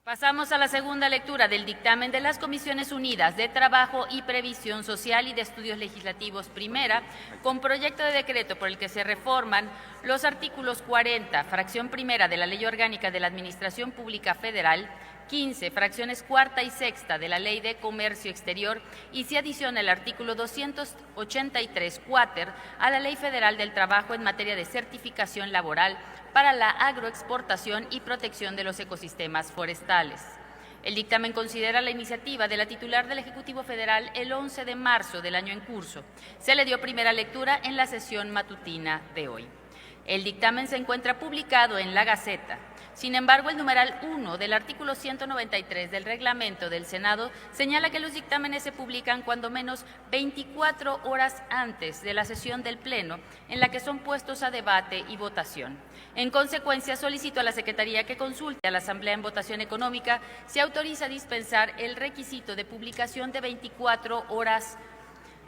Pasamos a la segunda lectura del dictamen de las Comisiones Unidas de Trabajo y Previsión Social y de Estudios Legislativos Primera, con proyecto de decreto por el que se reforman los artículos 40, fracción primera de la Ley Orgánica de la Administración Pública Federal, 15, fracciones cuarta y sexta de la Ley de Comercio Exterior y se adiciona el artículo 283 cuater a la Ley Federal del Trabajo en materia de certificación laboral para la agroexportación y protección de los ecosistemas forestales. El dictamen considera la iniciativa de la titular del Ejecutivo Federal el 11 de marzo del año en curso. Se le dio primera lectura en la sesión matutina de hoy. El dictamen se encuentra publicado en la Gaceta. Sin embargo, el numeral 1 del artículo 193 del reglamento del Senado señala que los dictámenes se publican cuando menos 24 horas antes de la sesión del Pleno en la que son puestos a debate y votación. En consecuencia, solicito a la Secretaría que consulte a la Asamblea en votación económica si autoriza dispensar el requisito de publicación de 24 horas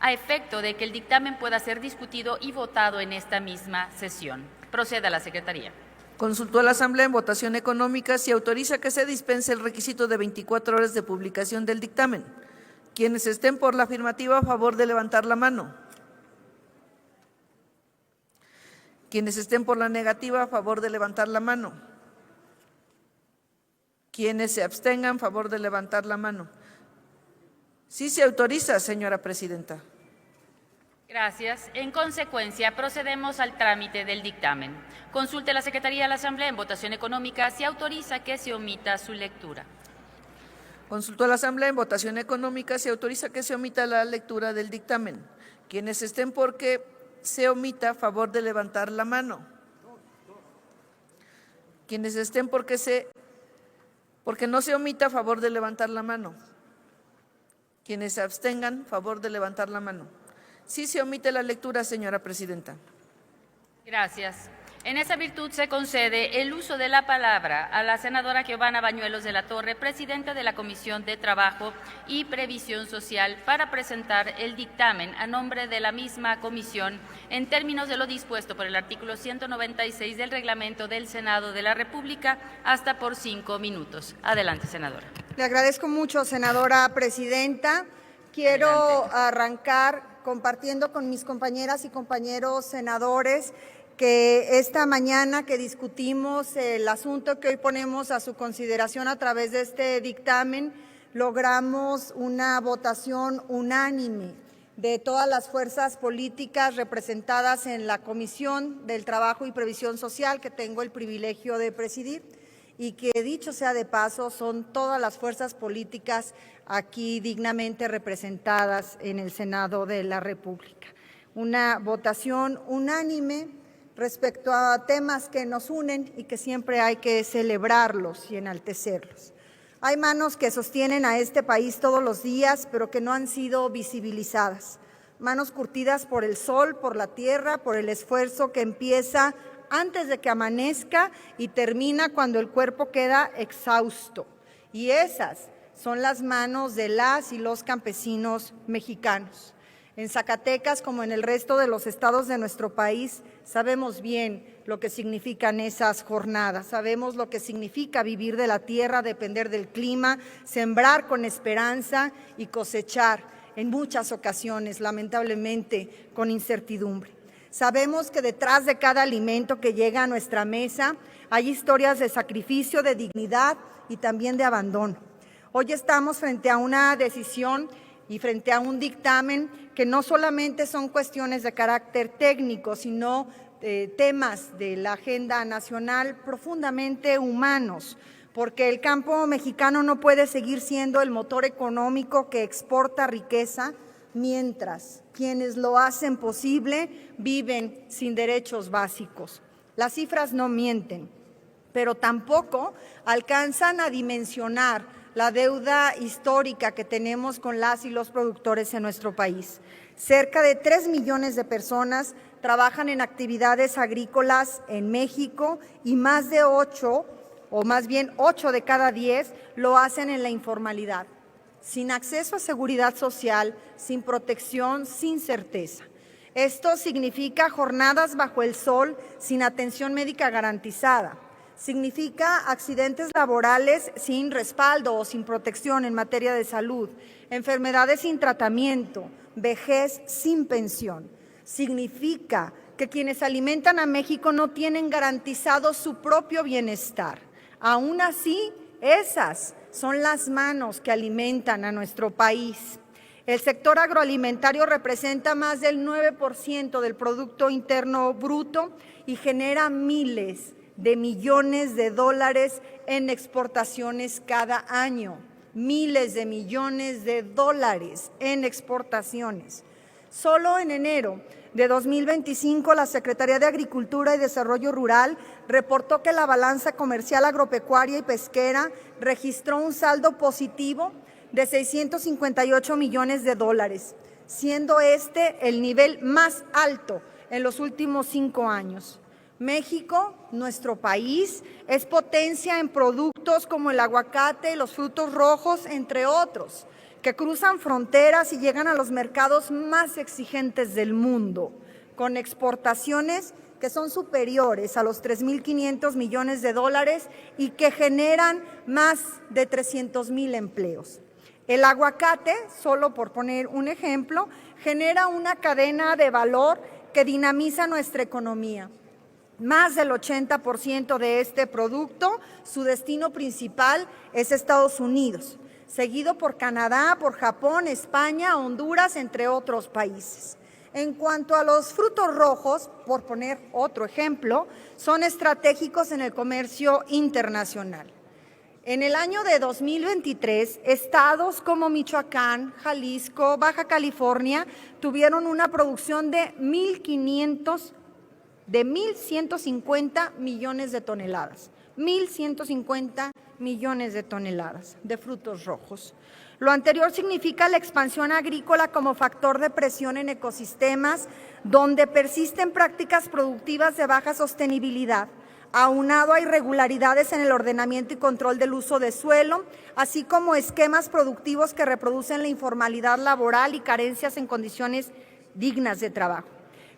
a efecto de que el dictamen pueda ser discutido y votado en esta misma sesión. Proceda a la Secretaría. Consultó a la Asamblea en votación económica si autoriza que se dispense el requisito de 24 horas de publicación del dictamen. Quienes estén por la afirmativa, a favor de levantar la mano. Quienes estén por la negativa, a favor de levantar la mano. Quienes se abstengan, a favor de levantar la mano. Sí se autoriza, señora presidenta. Gracias. En consecuencia, procedemos al trámite del dictamen. Consulte la Secretaría de la Asamblea en votación económica si autoriza que se omita su lectura. Consultó a la Asamblea en votación económica si autoriza que se omita la lectura del dictamen. Quienes estén por que se omita, a favor de levantar la mano. Quienes estén porque no se omita, a favor de levantar la mano. Quienes se abstengan, a favor de levantar la mano. Sí se omite la lectura, señora presidenta. Gracias. En esa virtud se concede el uso de la palabra a la senadora Giovanna Bañuelos de la Torre, presidenta de la Comisión de Trabajo y Previsión Social, para presentar el dictamen a nombre de la misma comisión en términos de lo dispuesto por el artículo 196 del reglamento del Senado de la República, hasta por 5 minutos. Adelante, senadora. Le agradezco mucho, senadora presidenta. Quiero arrancar compartiendo con mis compañeras y compañeros senadores que esta mañana que discutimos el asunto que hoy ponemos a su consideración a través de este dictamen, logramos una votación unánime de todas las fuerzas políticas representadas en la Comisión del Trabajo y Previsión Social, que tengo el privilegio de presidir, y que, dicho sea de paso, son todas las fuerzas políticas aquí dignamente representadas en el Senado de la República. Una votación unánime respecto a temas que nos unen y que siempre hay que celebrarlos y enaltecerlos. Hay manos que sostienen a este país todos los días, pero que no han sido visibilizadas. Manos curtidas por el sol, por la tierra, por el esfuerzo que empieza antes de que amanezca y termina cuando el cuerpo queda exhausto. Y esas son las manos de las y los campesinos mexicanos. En Zacatecas, como en el resto de los estados de nuestro país, sabemos bien lo que significan esas jornadas, sabemos lo que significa vivir de la tierra, depender del clima, sembrar con esperanza y cosechar en muchas ocasiones, lamentablemente, con incertidumbre. Sabemos que detrás de cada alimento que llega a nuestra mesa hay historias de sacrificio, de dignidad y también de abandono. Hoy estamos frente a una decisión y frente a un dictamen que no solamente son cuestiones de carácter técnico, sino temas de la agenda nacional profundamente humanos, porque el campo mexicano no puede seguir siendo el motor económico que exporta riqueza, mientras quienes lo hacen posible viven sin derechos básicos. Las cifras no mienten, pero tampoco alcanzan a dimensionar la deuda histórica que tenemos con las y los productores en nuestro país. Cerca de 3 millones de personas trabajan en actividades agrícolas en México y más de 8 de cada 10 lo hacen en la informalidad, sin acceso a seguridad social, sin protección, sin certeza. Esto significa jornadas bajo el sol sin atención médica garantizada, Significa accidentes laborales sin respaldo o sin protección en materia de salud, enfermedades sin tratamiento, vejez sin pensión. Significa que quienes alimentan a México no tienen garantizado su propio bienestar. Aún así, esas son las manos que alimentan a nuestro país. El sector agroalimentario representa más del 9% del Producto Interno Bruto y genera miles de millones de dólares en exportaciones cada año. Miles de millones de dólares en exportaciones. Solo en enero de 2025, la Secretaría de Agricultura y Desarrollo Rural reportó que la balanza comercial agropecuaria y pesquera registró un saldo positivo de 658 millones de dólares, siendo este el nivel más alto en los últimos 5 años. México, nuestro país, es potencia en productos como el aguacate, los frutos rojos, entre otros, que cruzan fronteras y llegan a los mercados más exigentes del mundo, con exportaciones que son superiores a los 3.500 millones de dólares y que generan más de 300,000 empleos. El aguacate, solo por poner un ejemplo, genera una cadena de valor que dinamiza nuestra economía. Más del 80% de este producto, su destino principal es Estados Unidos, seguido por Canadá, por Japón, España, Honduras, entre otros países. En cuanto a los frutos rojos, por poner otro ejemplo, son estratégicos en el comercio internacional. En el año de 2023, estados como Michoacán, Jalisco, Baja California tuvieron una producción de 1.150 millones de toneladas. 1.150 millones de toneladas de frutos rojos. Lo anterior significa la expansión agrícola como factor de presión en ecosistemas donde persisten prácticas productivas de baja sostenibilidad, aunado a irregularidades en el ordenamiento y control del uso de suelo, así como esquemas productivos que reproducen la informalidad laboral y carencias en condiciones dignas de trabajo.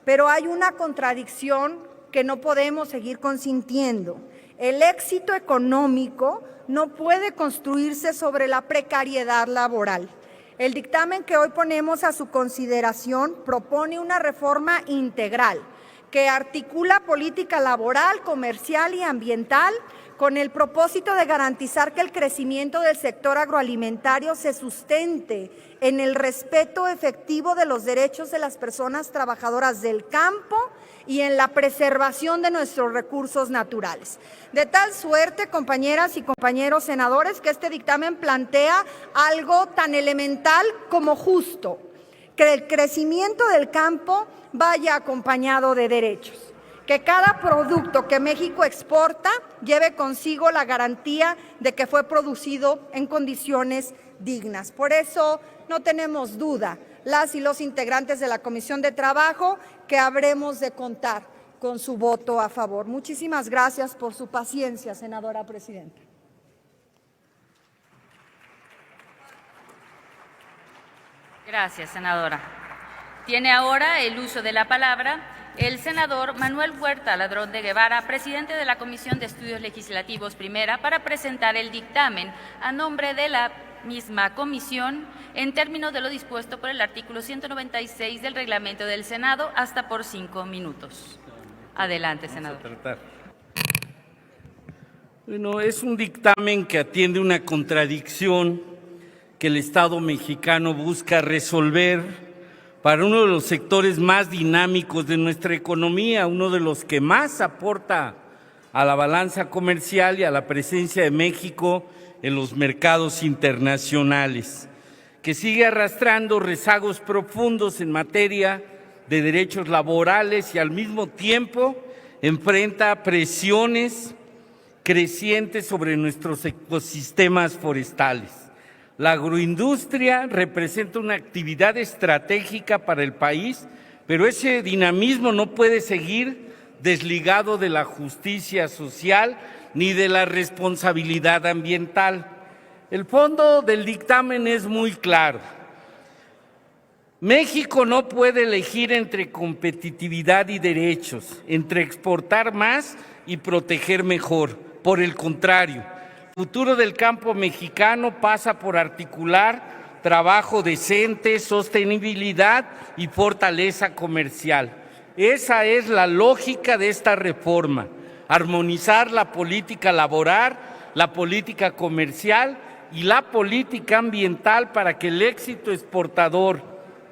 Pero hay una contradicción que no podemos seguir consintiendo. El éxito económico no puede construirse sobre la precariedad laboral. El dictamen que hoy ponemos a su consideración propone una reforma integral que articula política laboral, comercial y ambiental con el propósito de garantizar que el crecimiento del sector agroalimentario se sustente en el respeto efectivo de los derechos de las personas trabajadoras del campo y en la preservación de nuestros recursos naturales. De tal suerte, compañeras y compañeros senadores, que este dictamen plantea algo tan elemental como justo, que el crecimiento del campo vaya acompañado de derechos, que cada producto que México exporta lleve consigo la garantía de que fue producido en condiciones dignas. Por eso no tenemos duda, las y los integrantes de la Comisión de Trabajo, que habremos de contar con su voto a favor. Muchísimas gracias por su paciencia, senadora presidenta. Gracias, senadora. Tiene ahora el uso de la palabra el senador Manuel Huerta Ladrón de Guevara, presidente de la Comisión de Estudios Legislativos Primera, para presentar el dictamen a nombre de la misma comisión en términos de lo dispuesto por el artículo 196 del reglamento del Senado, hasta por 5 minutos. Adelante, senador. Bueno, es un dictamen que atiende una contradicción que el Estado mexicano busca resolver para uno de los sectores más dinámicos de nuestra economía, uno de los que más aporta a la balanza comercial y a la presencia de México en los mercados internacionales, que sigue arrastrando rezagos profundos en materia de derechos laborales y al mismo tiempo enfrenta presiones crecientes sobre nuestros ecosistemas forestales. La agroindustria representa una actividad estratégica para el país, pero ese dinamismo no puede seguir desligado de la justicia social ni de la responsabilidad ambiental. El fondo del dictamen es muy claro. México no puede elegir entre competitividad y derechos, entre exportar más y proteger mejor. Por el contrario, el futuro del campo mexicano pasa por articular trabajo decente, sostenibilidad y fortaleza comercial. Esa es la lógica de esta reforma: armonizar la política laboral, la política comercial y la política ambiental para que el éxito exportador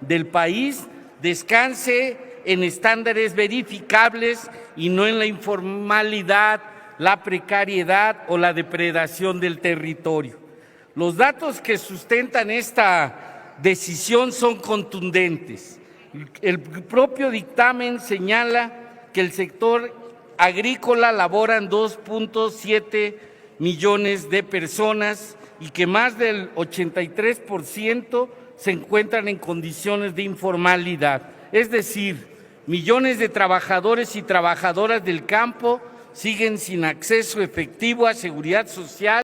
del país descanse en estándares verificables y no en la informalidad, la precariedad o la depredación del territorio. Los datos que sustentan esta decisión son contundentes. El propio dictamen señala que el sector agrícola laboran 2.7 millones de personas y que más del 83% se encuentran en condiciones de informalidad. Es decir, millones de trabajadores y trabajadoras del campo siguen sin acceso efectivo a seguridad social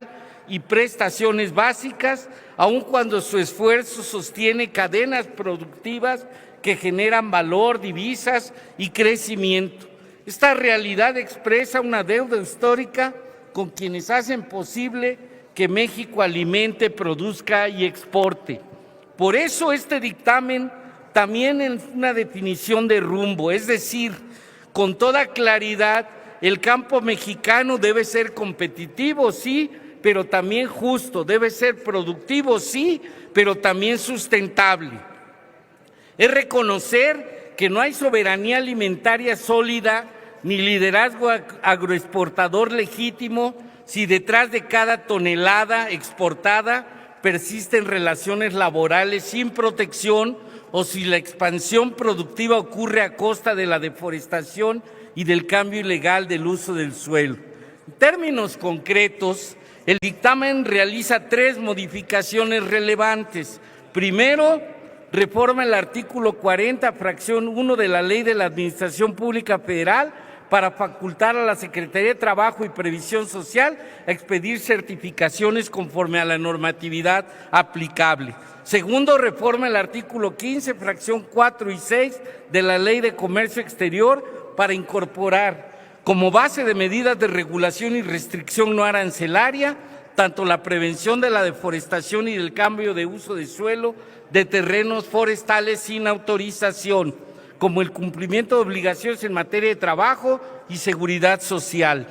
y prestaciones básicas, aun cuando su esfuerzo sostiene cadenas productivas que generan valor, divisas y crecimiento. Esta realidad expresa una deuda histórica con quienes hacen posible que México alimente, produzca y exporte. Por eso este dictamen también es una definición de rumbo, es decir, con toda claridad, el campo mexicano debe ser competitivo, sí, pero también justo, debe ser productivo, sí, pero también sustentable. Es reconocer que no hay soberanía alimentaria sólida ni liderazgo agroexportador legítimo si detrás de cada tonelada exportada persisten relaciones laborales sin protección o si la expansión productiva ocurre a costa de la deforestación y del cambio ilegal del uso del suelo. En términos concretos, el dictamen realiza 3 modificaciones relevantes. Primero, reforma el artículo 40, fracción 1 de la Ley de la Administración Pública Federal para facultar a la Secretaría de Trabajo y Previsión Social a expedir certificaciones conforme a la normatividad aplicable. Segundo, reforma el artículo 15, fracción 4 y 6 de la Ley de Comercio Exterior para incorporar como base de medidas de regulación y restricción no arancelaria tanto la prevención de la deforestación y del cambio de uso de suelo de terrenos forestales sin autorización, como el cumplimiento de obligaciones en materia de trabajo y seguridad social.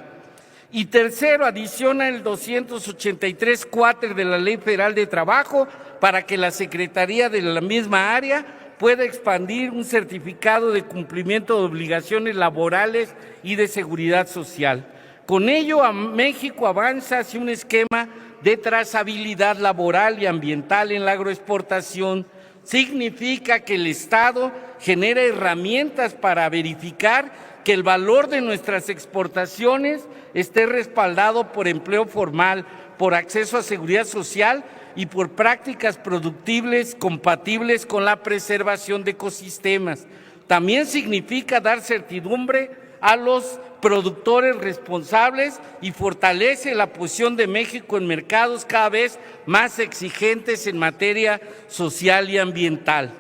Y tercero, adiciona el 283.4 de la Ley Federal de Trabajo para que la Secretaría de la misma área pueda expandir un certificado de cumplimiento de obligaciones laborales y de seguridad social. Con ello, México avanza hacia un esquema de trazabilidad laboral y ambiental en la agroexportación. Significa que el Estado genera herramientas para verificar que el valor de nuestras exportaciones esté respaldado por empleo formal, por acceso a seguridad social y por prácticas productibles compatibles con la preservación de ecosistemas. También significa dar certidumbre a los productores responsables y fortalece la posición de México en mercados cada vez más exigentes en materia social y ambiental.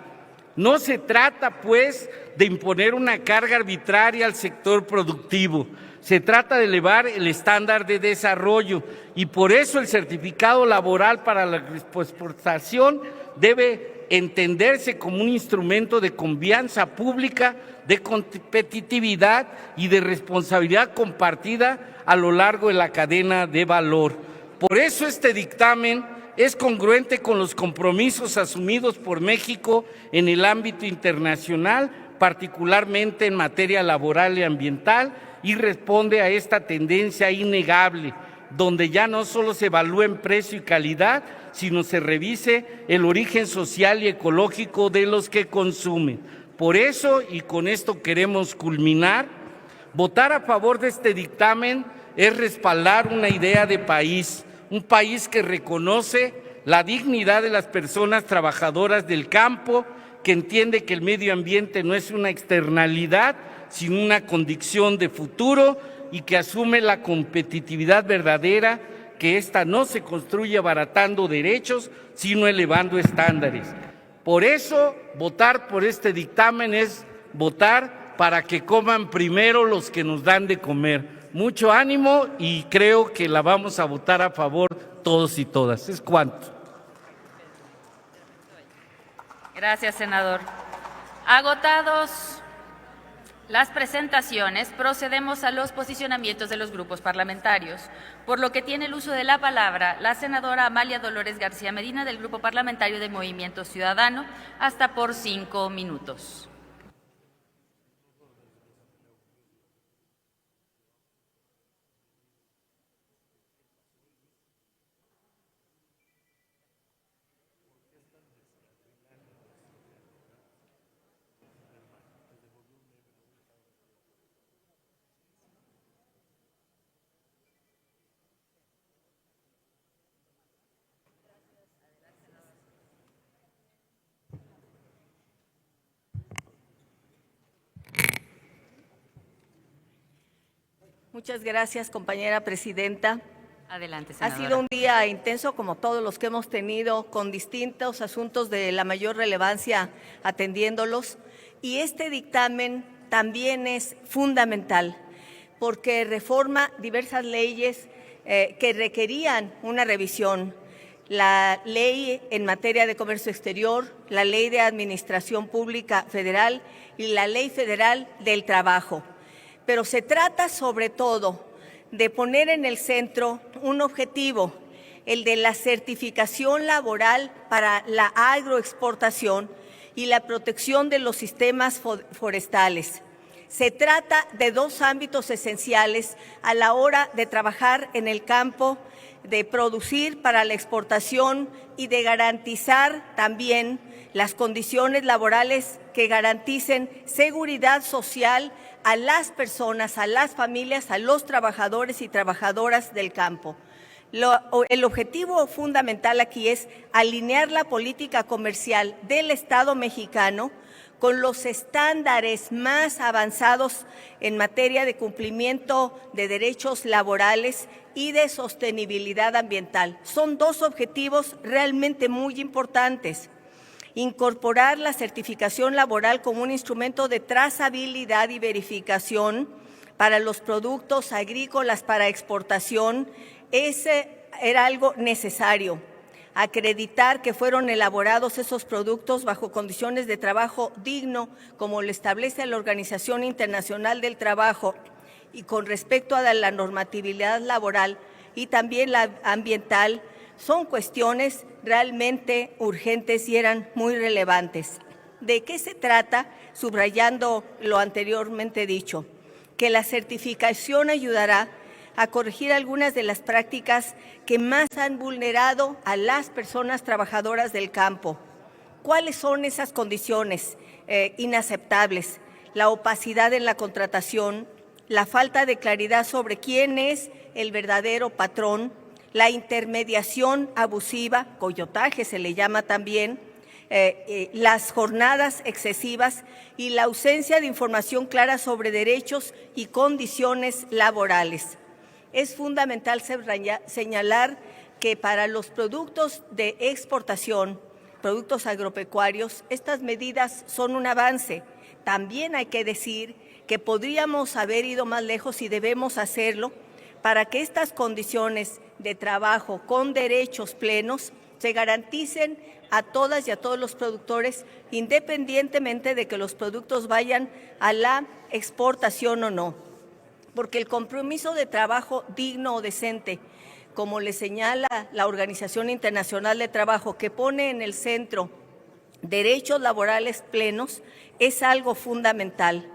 No se trata, pues, de imponer una carga arbitraria al sector productivo. Se trata de elevar el estándar de desarrollo y por eso el certificado laboral para la exportación debe entenderse como un instrumento de confianza pública, de competitividad y de responsabilidad compartida a lo largo de la cadena de valor. Por eso este dictamen es congruente con los compromisos asumidos por México en el ámbito internacional, particularmente en materia laboral y ambiental, y responde a esta tendencia innegable, donde ya no solo se evalúen precio y calidad, sino se revise el origen social y ecológico de los que consumen. Por eso, y con esto queremos culminar, votar a favor de este dictamen es respaldar una idea de país, un país que reconoce la dignidad de las personas trabajadoras del campo, que entiende que el medio ambiente no es una externalidad, sino una condición de futuro y que asume la competitividad verdadera, que ésta no se construye abaratando derechos, sino elevando estándares. Por eso, votar por este dictamen es votar para que coman primero los que nos dan de comer. Mucho ánimo y creo que la vamos a votar a favor todos y todas. Es cuanto. Gracias, senador. Agotados las presentaciones, procedemos a los posicionamientos de los grupos parlamentarios, por lo que tiene el uso de la palabra la senadora Amalia Dolores García Medina del Grupo Parlamentario de Movimiento Ciudadano, hasta por 5 minutos. Muchas gracias, compañera presidenta. Adelante, senadora. Ha sido un día intenso, como todos los que hemos tenido, con distintos asuntos de la mayor relevancia atendiéndolos. Y este dictamen también es fundamental, porque reforma diversas leyes que requerían una revisión. La ley en materia de comercio exterior, la ley de administración pública federal y la ley federal del trabajo. Pero se trata sobre todo de poner en el centro un objetivo, el de la certificación laboral para la agroexportación y la protección de los sistemas forestales. Se trata de dos ámbitos esenciales a la hora de trabajar en el campo, de producir para la exportación y de garantizar también las condiciones laborales que garanticen seguridad social a las personas, a las familias, a los trabajadores y trabajadoras del campo. El objetivo fundamental aquí es alinear la política comercial del Estado mexicano con los estándares más avanzados en materia de cumplimiento de derechos laborales y de sostenibilidad ambiental. Son dos objetivos realmente muy importantes. Incorporar la certificación laboral como un instrumento de trazabilidad y verificación para los productos agrícolas para exportación, ese era algo necesario. Acreditar que fueron elaborados esos productos bajo condiciones de trabajo digno, como lo establece la Organización Internacional del Trabajo, y con respecto a la normatividad laboral y también la ambiental, son cuestiones realmente urgentes y eran muy relevantes. ¿De qué se trata? Subrayando lo anteriormente dicho, que la certificación ayudará a corregir algunas de las prácticas que más han vulnerado a las personas trabajadoras del campo. ¿Cuáles son esas condiciones inaceptables? La opacidad en la contratación, la falta de claridad sobre quién es el verdadero patrón, la intermediación abusiva, coyotaje se le llama también, las jornadas excesivas y la ausencia de información clara sobre derechos y condiciones laborales. Es fundamental señalar que para los productos de exportación, productos agropecuarios, estas medidas son un avance. También hay que decir que podríamos haber ido más lejos y debemos hacerlo para que estas condiciones de trabajo con derechos plenos se garanticen a todas y a todos los productores, independientemente de que los productos vayan a la exportación o no. Porque el compromiso de trabajo digno o decente, como le señala la Organización Internacional de Trabajo, que pone en el centro derechos laborales plenos, es algo fundamental.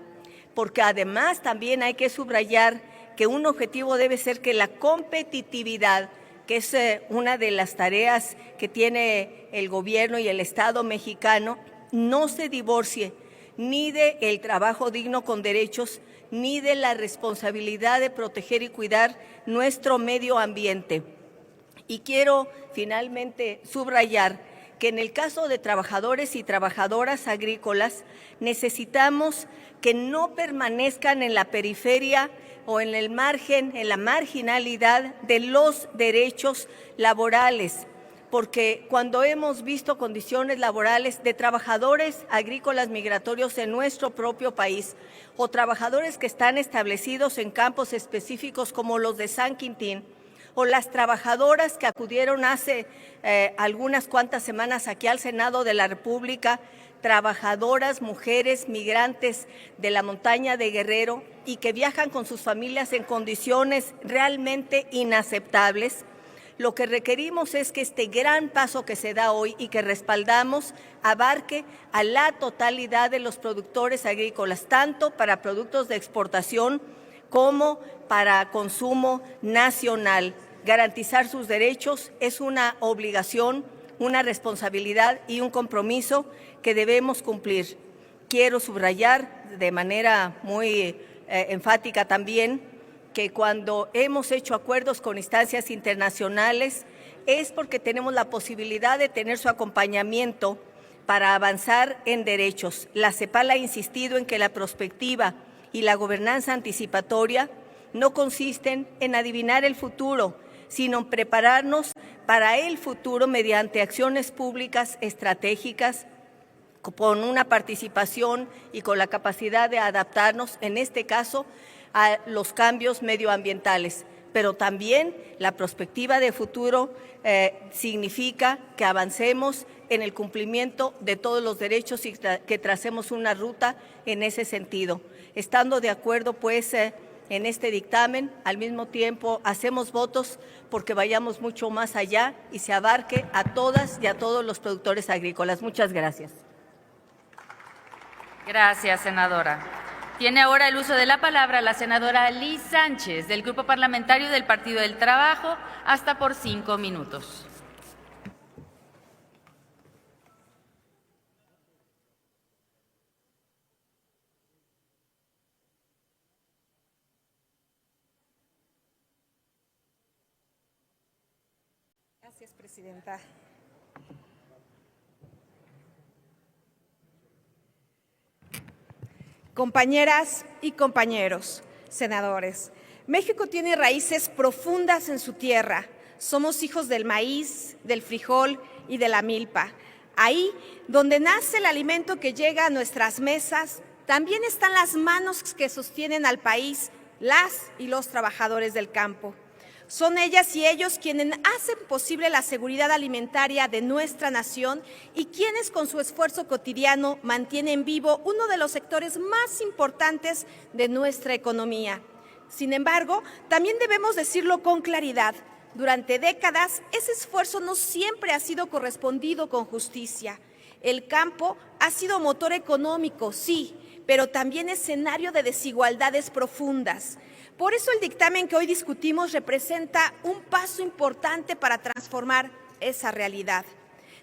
Porque además también hay que subrayar que un objetivo debe ser que la competitividad, que es una de las tareas que tiene el gobierno y el Estado mexicano, no se divorcie ni del trabajo digno con derechos, ni de la responsabilidad de proteger y cuidar nuestro medio ambiente. Y quiero finalmente subrayar que en el caso de trabajadores y trabajadoras agrícolas necesitamos que no permanezcan en la periferia o en el margen, en la marginalidad de los derechos laborales, porque cuando hemos visto condiciones laborales de trabajadores agrícolas migratorios en nuestro propio país o trabajadores que están establecidos en campos específicos como los de San Quintín, o las trabajadoras que acudieron hace algunas cuantas semanas aquí al Senado de la República, trabajadoras, mujeres, migrantes de la montaña de Guerrero y que viajan con sus familias en condiciones realmente inaceptables. Lo que requerimos es que este gran paso que se da hoy y que respaldamos abarque a la totalidad de los productores agrícolas, tanto para productos de exportación como para consumo nacional. Garantizar sus derechos es una obligación, una responsabilidad y un compromiso que debemos cumplir. Quiero subrayar de manera muy enfática también que cuando hemos hecho acuerdos con instancias internacionales es porque tenemos la posibilidad de tener su acompañamiento para avanzar en derechos. La CEPAL ha insistido en que la prospectiva y la gobernanza anticipatoria no consisten en adivinar el futuro, sino en prepararnos para el futuro mediante acciones públicas estratégicas, con una participación y con la capacidad de adaptarnos, en este caso, a los cambios medioambientales. Pero también la perspectiva de futuro significa que avancemos en el cumplimiento de todos los derechos y que tracemos una ruta en ese sentido. Estando de acuerdo, pues, en este dictamen, al mismo tiempo hacemos votos porque vayamos mucho más allá y se abarque a todas y a todos los productores agrícolas. Muchas gracias. Gracias, senadora. Tiene ahora el uso de la palabra la senadora Liz Sánchez, del Grupo Parlamentario del Partido del Trabajo, hasta por 5 minutos. Gracias, presidenta. Compañeras y compañeros, senadores, México tiene raíces profundas en su tierra. Somos hijos del maíz, del frijol y de la milpa. Ahí, donde nace el alimento que llega a nuestras mesas, también están las manos que sostienen al país, las y los trabajadores del campo. Son ellas y ellos quienes hacen posible la seguridad alimentaria de nuestra nación y quienes con su esfuerzo cotidiano mantienen vivo uno de los sectores más importantes de nuestra economía. Sin embargo, también debemos decirlo con claridad. Durante décadas, ese esfuerzo no siempre ha sido correspondido con justicia. El campo ha sido motor económico, sí, pero también escenario de desigualdades profundas. Por eso el dictamen que hoy discutimos representa un paso importante para transformar esa realidad.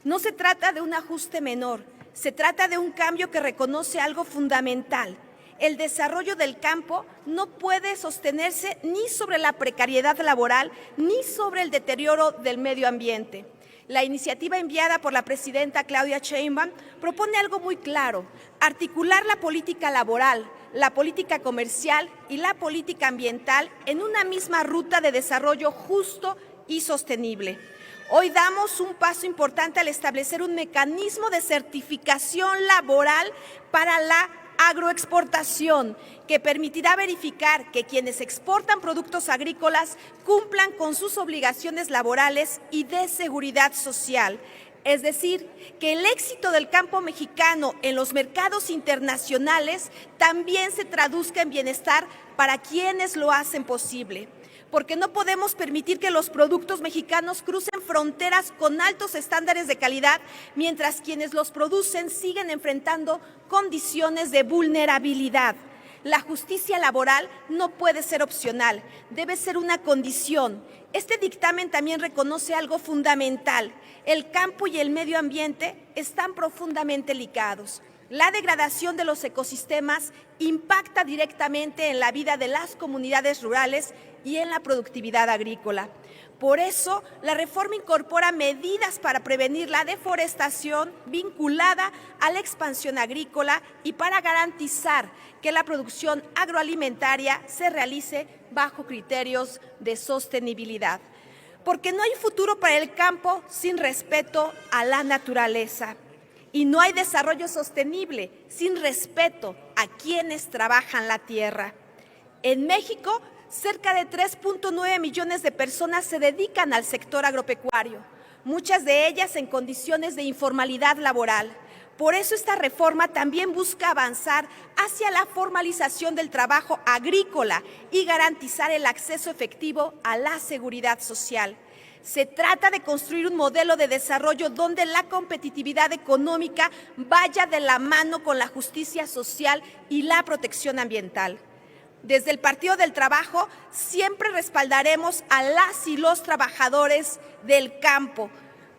No se trata de un ajuste menor, se trata de un cambio que reconoce algo fundamental. El desarrollo del campo no puede sostenerse ni sobre la precariedad laboral ni sobre el deterioro del medio ambiente. La iniciativa enviada por la presidenta Claudia Sheinbaum propone algo muy claro: articular la política laboral, la política comercial y la política ambiental en una misma ruta de desarrollo justo y sostenible. Hoy damos un paso importante al establecer un mecanismo de certificación laboral para la agroexportación, que permitirá verificar que quienes exportan productos agrícolas cumplan con sus obligaciones laborales y de seguridad social. Es decir, que el éxito del campo mexicano en los mercados internacionales también se traduzca en bienestar para quienes lo hacen posible. Porque no podemos permitir que los productos mexicanos crucen fronteras con altos estándares de calidad, mientras quienes los producen siguen enfrentando condiciones de vulnerabilidad. La justicia laboral no puede ser opcional, debe ser una condición. Este dictamen también reconoce algo fundamental: el campo y el medio ambiente están profundamente ligados. La degradación de los ecosistemas impacta directamente en la vida de las comunidades rurales y en la productividad agrícola. Por eso, la reforma incorpora medidas para prevenir la deforestación vinculada a la expansión agrícola y para garantizar que la producción agroalimentaria se realice bajo criterios de sostenibilidad. porque no hay futuro para el campo sin respeto a la naturaleza. Y no hay desarrollo sostenible sin respeto a quienes trabajan la tierra. En México, cerca de 3.9 millones de personas se dedican al sector agropecuario, muchas de ellas en condiciones de informalidad laboral. Por eso esta reforma también busca avanzar hacia la formalización del trabajo agrícola y garantizar el acceso efectivo a la seguridad social. Se trata de construir un modelo de desarrollo donde la competitividad económica vaya de la mano con la justicia social y la protección ambiental. Desde el Partido del Trabajo siempre respaldaremos a las y los trabajadores del campo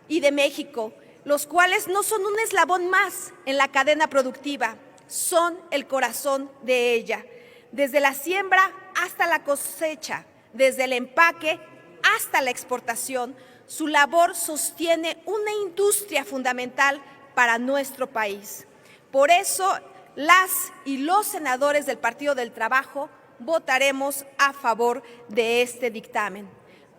y de México, los cuales no son un eslabón más en la cadena productiva, son el corazón de ella. Desde la siembra hasta la cosecha, desde el empaque hasta la exportación, su labor sostiene una industria fundamental para nuestro país. Por eso, las y los senadores del Partido del Trabajo votaremos a favor de este dictamen,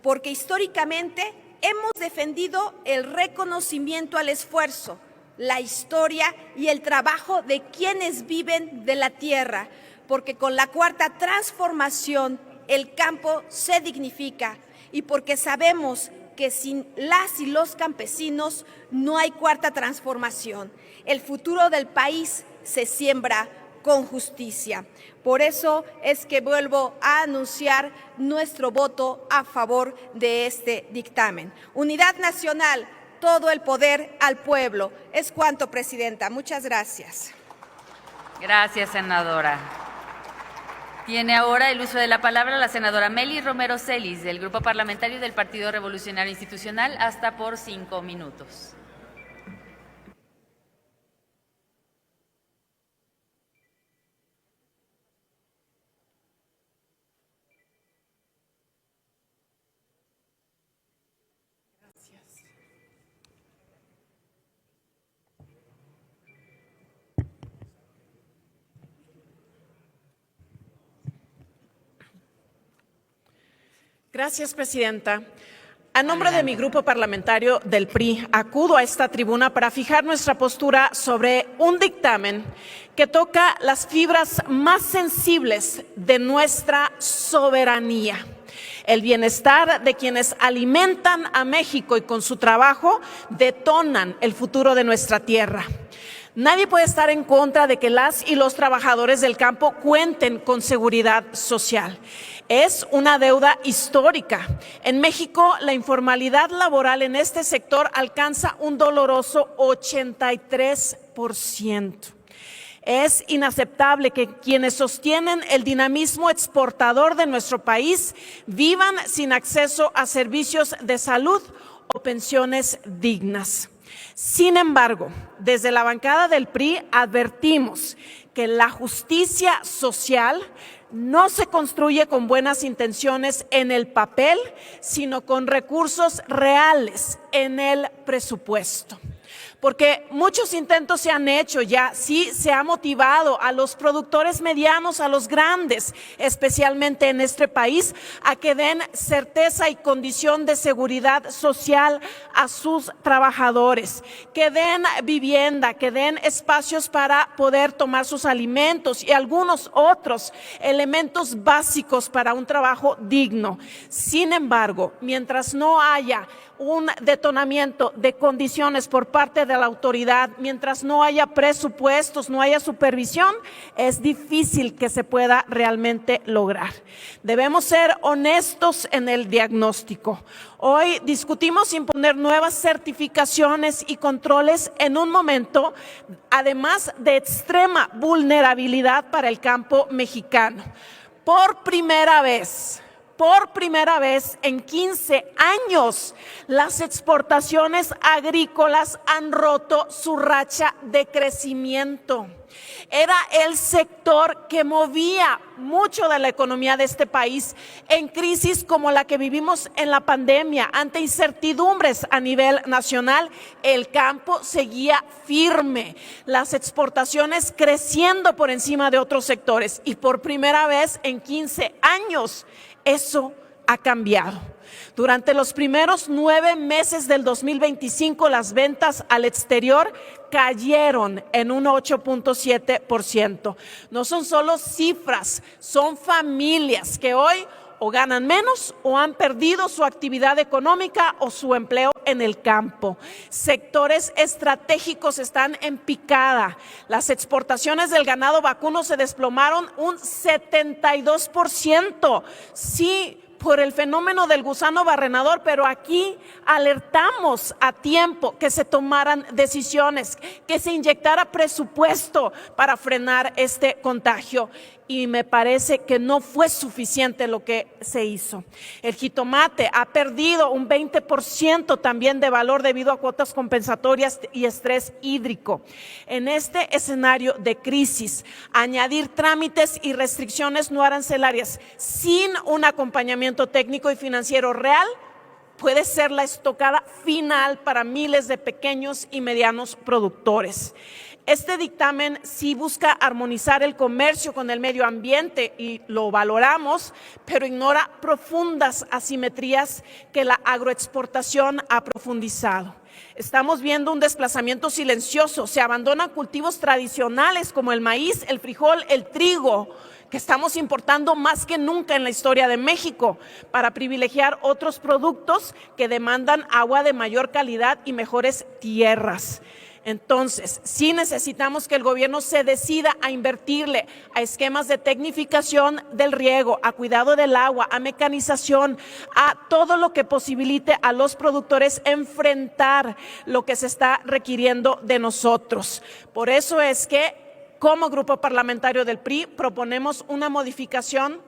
porque históricamente hemos defendido el reconocimiento al esfuerzo, la historia y el trabajo de quienes viven de la tierra, porque con la cuarta transformación el campo se dignifica y porque sabemos que sin las y los campesinos no hay cuarta transformación. El futuro del país se siembra con justicia. Por eso es que vuelvo a anunciar nuestro voto a favor de este dictamen. Unidad nacional, todo el poder al pueblo. Es cuanto, Presidenta. Muchas gracias. Gracias, senadora. Tiene ahora el uso de la palabra la senadora Mely Romero Celis, del Grupo Parlamentario del Partido Revolucionario Institucional, hasta por 5 minutos. Gracias, Presidenta. A nombre de mi grupo parlamentario del PRI, acudo a esta tribuna para fijar nuestra postura sobre un dictamen que toca las fibras más sensibles de nuestra soberanía. El bienestar de quienes alimentan a México y con su trabajo detonan el futuro de nuestra tierra. Nadie puede estar en contra de que las y los trabajadores del campo cuenten con seguridad social. Es una deuda histórica. En México, la informalidad laboral en este sector alcanza un doloroso 83%. Es inaceptable que quienes sostienen el dinamismo exportador de nuestro país vivan sin acceso a servicios de salud o pensiones dignas. Sin embargo, desde la bancada del PRI advertimos que la justicia social no se construye con buenas intenciones en el papel, sino con recursos reales en el presupuesto. Porque muchos intentos se han hecho ya, sí se ha motivado a los productores medianos, a los grandes, especialmente en este país, a que den certeza y condición de seguridad social a sus trabajadores, que den vivienda, que den espacios para poder tomar sus alimentos y algunos otros elementos básicos para un trabajo digno. Sin embargo, mientras no haya un detonamiento de condiciones por parte de la autoridad, mientras no haya presupuestos, no haya supervisión, es difícil que se pueda realmente lograr. Debemos ser honestos en el diagnóstico. Hoy discutimos imponer nuevas certificaciones y controles en un momento, además de extrema vulnerabilidad para el campo mexicano. Por primera vez en 15 años, las exportaciones agrícolas han roto su racha de crecimiento. Era el sector que movía mucho de la economía de este país en crisis como la que vivimos en la pandemia. Ante incertidumbres a nivel nacional, el campo seguía firme, las exportaciones creciendo por encima de otros sectores, y por primera vez en 15 años eso ha cambiado. Durante los primeros 9 meses del 2025, las ventas al exterior cayeron en un 8.7%. No son solo cifras, son familias que hoy o ganan menos o han perdido su actividad económica o su empleo en el campo. Sectores estratégicos están en picada. Las exportaciones del ganado vacuno se desplomaron un 72%. Sí, por el fenómeno del gusano barrenador, pero aquí alertamos a tiempo que se tomaran decisiones, que se inyectara presupuesto para frenar este contagio. Y me parece que no fue suficiente lo que se hizo. El jitomate ha perdido un 20% también de valor debido a cuotas compensatorias y estrés hídrico. En este escenario de crisis, añadir trámites y restricciones no arancelarias sin un acompañamiento técnico y financiero real puede ser la estocada final para miles de pequeños y medianos productores. Este dictamen sí busca armonizar el comercio con el medio ambiente y lo valoramos, pero ignora profundas asimetrías que la agroexportación ha profundizado. Estamos viendo un desplazamiento silencioso, se abandonan cultivos tradicionales como el maíz, el frijol, el trigo, que estamos importando más que nunca en la historia de México para privilegiar otros productos que demandan agua de mayor calidad y mejores tierras. Entonces, sí necesitamos que el gobierno se decida a invertirle a esquemas de tecnificación del riego, a cuidado del agua, a mecanización, a todo lo que posibilite a los productores enfrentar lo que se está requiriendo de nosotros. Por eso es que, como grupo parlamentario del PRI, proponemos una modificación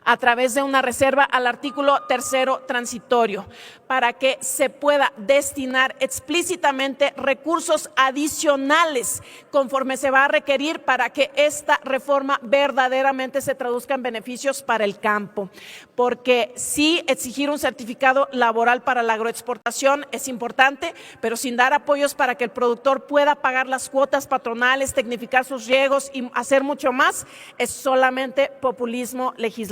a través de una reserva al artículo 3º transitorio para que se pueda destinar explícitamente recursos adicionales conforme se va a requerir para que esta reforma verdaderamente se traduzca en beneficios para el campo. Porque sí, exigir un certificado laboral para la agroexportación es importante, pero sin dar apoyos para que el productor pueda pagar las cuotas patronales, tecnificar sus riegos y hacer mucho más, es solamente populismo legislativo.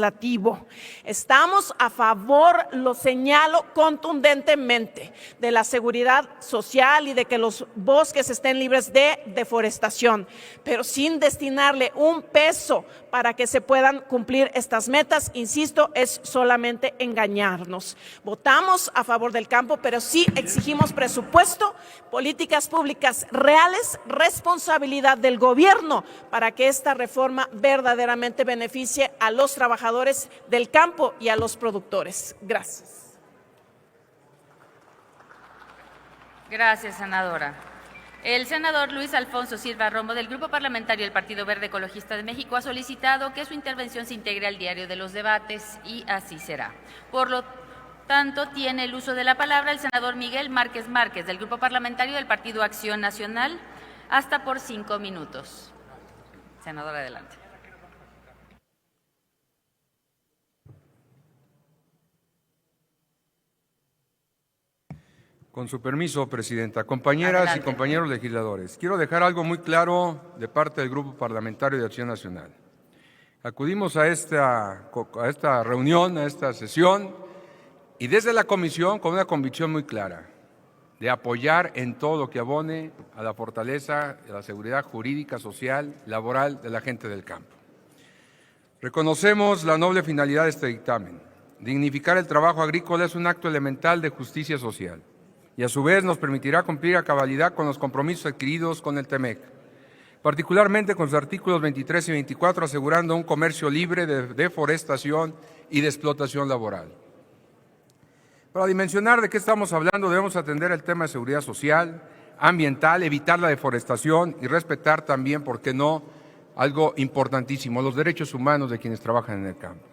Estamos a favor, lo señalo contundentemente, de la seguridad social y de que los bosques estén libres de deforestación, pero sin destinarle un peso para que se puedan cumplir estas metas, insisto, es solamente engañarnos. Votamos a favor del campo, pero sí exigimos presupuesto, políticas públicas reales, responsabilidad del gobierno para que esta reforma verdaderamente beneficie a los trabajadores del campo y a los productores. Gracias. Gracias, senadora. El senador Luis Alfonso Silva Romo, del Grupo Parlamentario del Partido Verde Ecologista de México, ha solicitado que su intervención se integre al diario de los debates y así será. Por lo tanto, tiene el uso de la palabra el senador Miguel Márquez Márquez, del Grupo Parlamentario del Partido Acción Nacional, hasta por 5 minutos. Senadora, adelante. Con su permiso, Presidenta. Compañeras Adelante. y compañeros legisladores, quiero dejar algo muy claro de parte del Grupo Parlamentario de Acción Nacional. Acudimos a esta reunión, a esta sesión, y desde la comisión con una convicción muy clara de apoyar en todo lo que abone a la fortaleza y a la seguridad jurídica, social, laboral de la gente del campo. Reconocemos la noble finalidad de este dictamen. Dignificar el trabajo agrícola es un acto elemental de justicia social y a su vez nos permitirá cumplir a cabalidad con los compromisos adquiridos con el TEMEC, particularmente con sus artículos 23 y 24, asegurando un comercio libre de deforestación y de explotación laboral. Para dimensionar de qué estamos hablando, debemos atender el tema de seguridad social, ambiental, evitar la deforestación y respetar también, ¿por qué no?, algo importantísimo, los derechos humanos de quienes trabajan en el campo.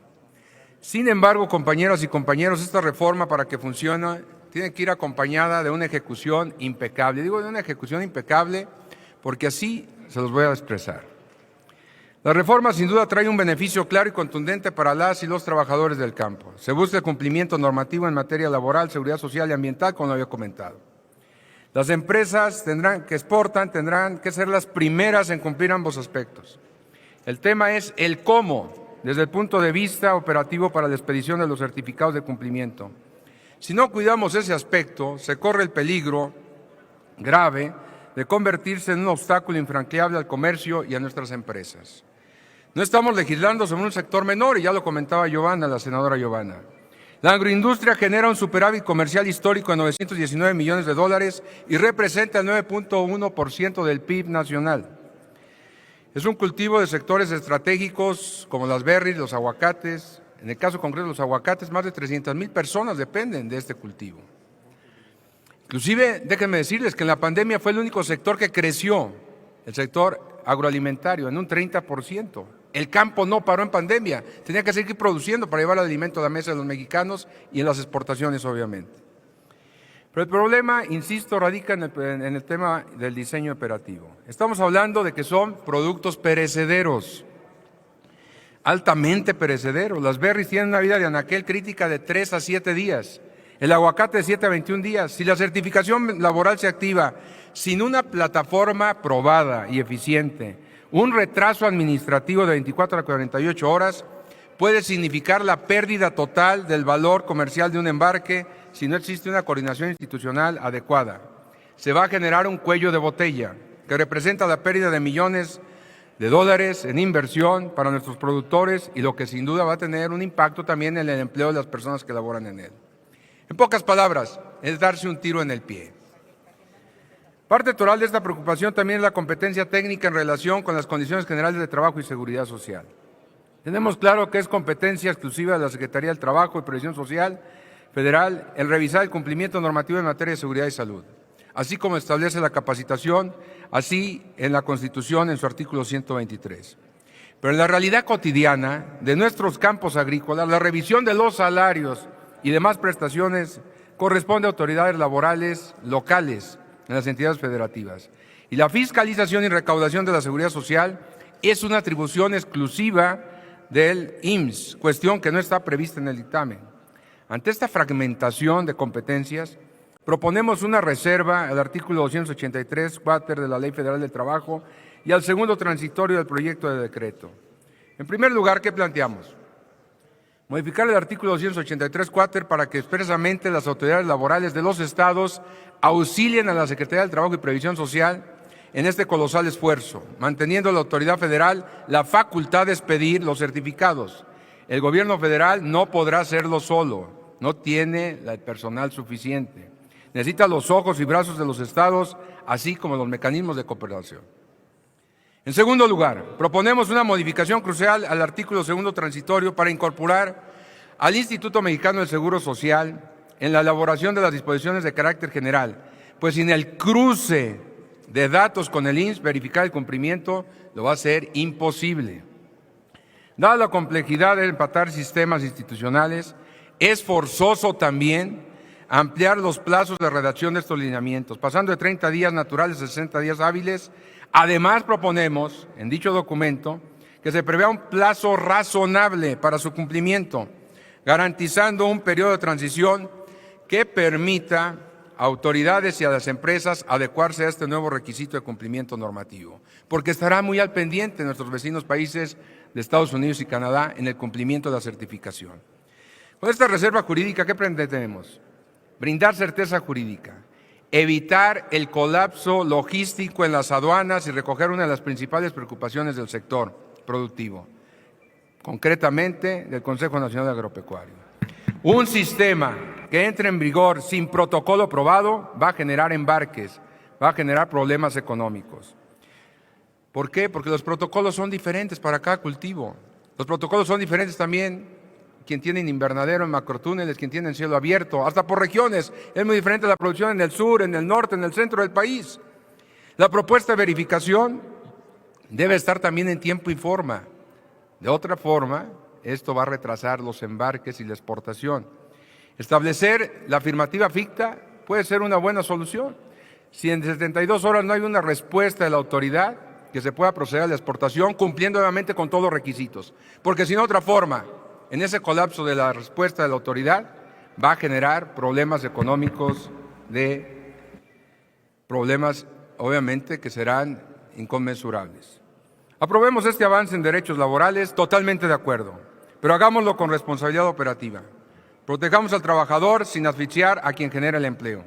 Sin embargo, compañeras y compañeros, esta reforma, para que funcione, tiene que ir acompañada de una ejecución impecable. Digo de una ejecución impecable porque así se los voy a expresar. La reforma sin duda trae un beneficio claro y contundente para las y los trabajadores del campo. Se busca el cumplimiento normativo en materia laboral, seguridad social y ambiental, como lo había comentado. Las empresas que exportan tendrán que ser las primeras en cumplir ambos aspectos. El tema es el cómo. desde el punto de vista operativo para la expedición de los certificados de cumplimiento. Si no cuidamos ese aspecto, se corre el peligro grave de convertirse en un obstáculo infranqueable al comercio y a nuestras empresas. No estamos legislando sobre un sector menor, y ya lo comentaba la senadora Giovanna. La agroindustria genera un superávit comercial histórico de 919 millones de dólares y representa el 9.1% del PIB nacional. Es un cultivo de sectores estratégicos como las berries, los aguacates. En el caso concreto de los aguacates, más de 300,000 personas dependen de este cultivo. Inclusive, déjenme decirles que en la pandemia fue el único sector que creció, el sector agroalimentario, en un 30%. El campo no paró en pandemia, tenía que seguir produciendo para llevar el alimento a la mesa de los mexicanos y en las exportaciones, obviamente. Pero el problema, insisto, radica en el tema del diseño operativo. Estamos hablando de que son productos perecederos, altamente perecederos. Las berries tienen una vida de anaquel crítica de 3 a 7 días. El aguacate de 7 a 21 días. Si la certificación laboral se activa sin una plataforma probada y eficiente, un retraso administrativo de 24 a 48 horas puede significar la pérdida total del valor comercial de un embarque si no existe una coordinación institucional adecuada. Se va a generar un cuello de botella que representa la pérdida de millones de dólares en inversión para nuestros productores y lo que sin duda va a tener un impacto también en el empleo de las personas que laboran en él. En pocas palabras, es darse un tiro en el pie. Parte total de esta preocupación también es la competencia técnica en relación con las condiciones generales de trabajo y seguridad social. Tenemos claro que es competencia exclusiva de la Secretaría del Trabajo y Previsión Social Federal el revisar el cumplimiento normativo en materia de seguridad y salud, así como establece la capacitación, así en la Constitución en su artículo 123. Pero en la realidad cotidiana de nuestros campos agrícolas, la revisión de los salarios y demás prestaciones corresponde a autoridades laborales locales en las entidades federativas. Y la fiscalización y recaudación de la seguridad social es una atribución exclusiva del IMSS, cuestión que no está prevista en el dictamen. Ante esta fragmentación de competencias, proponemos una reserva al artículo 283, cuáter de la Ley Federal del Trabajo y al segundo transitorio del proyecto de decreto. En primer lugar, ¿qué planteamos? Modificar el artículo 283, cuáter para que expresamente las autoridades laborales de los estados auxilien a la Secretaría del Trabajo y Previsión Social en este colosal esfuerzo, manteniendo la autoridad federal la facultad de expedir los certificados. El gobierno federal no podrá hacerlo solo. No tiene el personal suficiente. Necesita los ojos y brazos de los estados, así como los mecanismos de cooperación. En segundo lugar, proponemos una modificación crucial al artículo segundo transitorio para incorporar al Instituto Mexicano del Seguro Social en la elaboración de las disposiciones de carácter general, pues sin el cruce de datos con el IMSS, verificar el cumplimiento lo va a ser imposible. Dada la complejidad de empatar sistemas institucionales, es forzoso también ampliar los plazos de redacción de estos lineamientos, pasando de 30 días naturales a 60 días hábiles. Además, proponemos en dicho documento que se prevea un plazo razonable para su cumplimiento, garantizando un periodo de transición que permita a autoridades y a las empresas adecuarse a este nuevo requisito de cumplimiento normativo, porque estará muy al pendiente de nuestros vecinos países de Estados Unidos y Canadá en el cumplimiento de la certificación. Con esta reserva jurídica, ¿qué pretendemos? Brindar certeza jurídica, evitar el colapso logístico en las aduanas y recoger una de las principales preocupaciones del sector productivo, concretamente del Consejo Nacional Agropecuario. Un sistema que entre en vigor sin protocolo aprobado va a generar embarques, va a generar problemas económicos. ¿Por qué? Porque los protocolos son diferentes para cada cultivo. Los protocolos son diferentes también quien tiene invernadero en macrotúneles, quien tiene en cielo abierto, hasta por regiones. Es muy diferente la producción en el sur, en el norte, en el centro del país. La propuesta de verificación debe estar también en tiempo y forma. De otra forma, esto va a retrasar los embarques y la exportación. Establecer la afirmativa ficta puede ser una buena solución. Si en 72 horas no hay una respuesta de la autoridad, que se pueda proceder a la exportación cumpliendo obviamente con todos los requisitos. Porque si no, otra forma, en ese colapso de la respuesta de la autoridad va a generar problemas económicos, problemas obviamente que serán inconmensurables. Aprobemos este avance en derechos laborales, totalmente de acuerdo, pero hagámoslo con responsabilidad operativa. Protejamos al trabajador sin asfixiar a quien genera el empleo.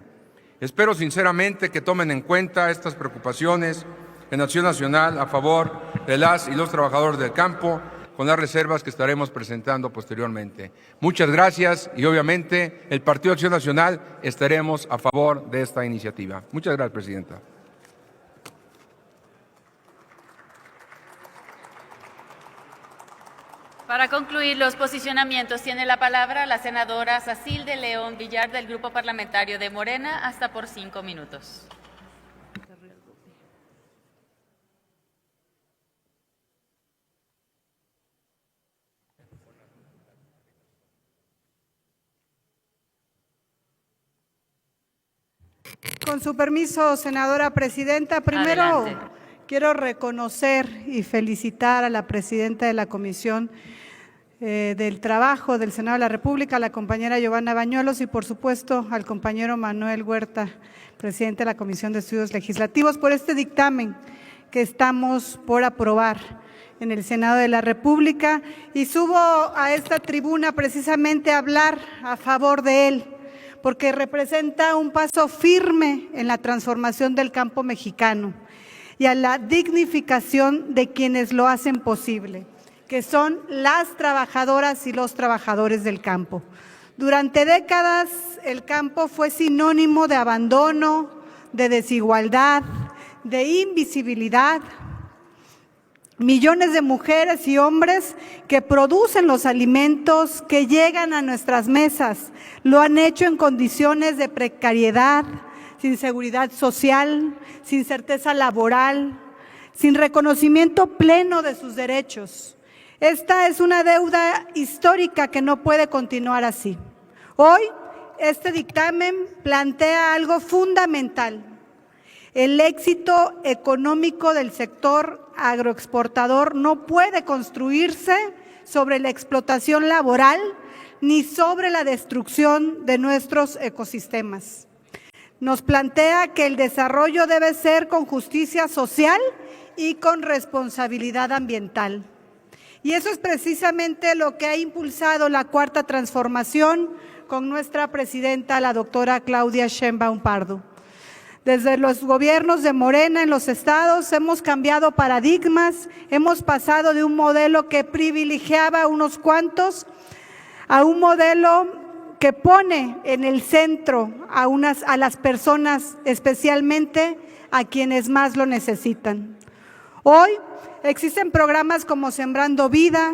Espero sinceramente que tomen en cuenta estas preocupaciones en Acción Nacional a favor de las y los trabajadores del campo, con las reservas que estaremos presentando posteriormente. Muchas gracias y obviamente el Partido Acción Nacional estaremos a favor de esta iniciativa. Muchas gracias, Presidenta. Para concluir los posicionamientos, tiene la palabra la senadora Sacilde León Villar del Grupo Parlamentario de Morena, hasta por 5 minutos. Con su permiso, senadora presidenta, primero Adelante. quiero reconocer y felicitar a la presidenta de la Comisión del Trabajo del Senado de la República, la compañera Giovanna Bañuelos, y por supuesto al compañero Manuel Huerta, presidente de la Comisión de Estudios Legislativos, por este dictamen que estamos por aprobar en el Senado de la República, y subo a esta tribuna precisamente a hablar a favor de él, porque representa un paso firme en la transformación del campo mexicano y a la dignificación de quienes lo hacen posible, que son las trabajadoras y los trabajadores del campo. Durante décadas el campo fue sinónimo de abandono, de desigualdad, de invisibilidad. Millones de mujeres y hombres que producen los alimentos que llegan a nuestras mesas lo han hecho en condiciones de precariedad, sin seguridad social, sin certeza laboral, sin reconocimiento pleno de sus derechos. Esta es una deuda histórica que no puede continuar así. Hoy, este dictamen plantea algo fundamental: el éxito económico del sector agroexportador no puede construirse sobre la explotación laboral ni sobre la destrucción de nuestros ecosistemas. Nos plantea que el desarrollo debe ser con justicia social y con responsabilidad ambiental. Y eso es precisamente lo que ha impulsado la Cuarta Transformación con nuestra presidenta, la doctora Claudia Sheinbaum Pardo. Desde los gobiernos de Morena en los estados hemos cambiado paradigmas, hemos pasado de un modelo que privilegiaba a unos cuantos a un modelo que pone en el centro a las personas, especialmente a quienes más lo necesitan. Hoy existen programas como Sembrando Vida,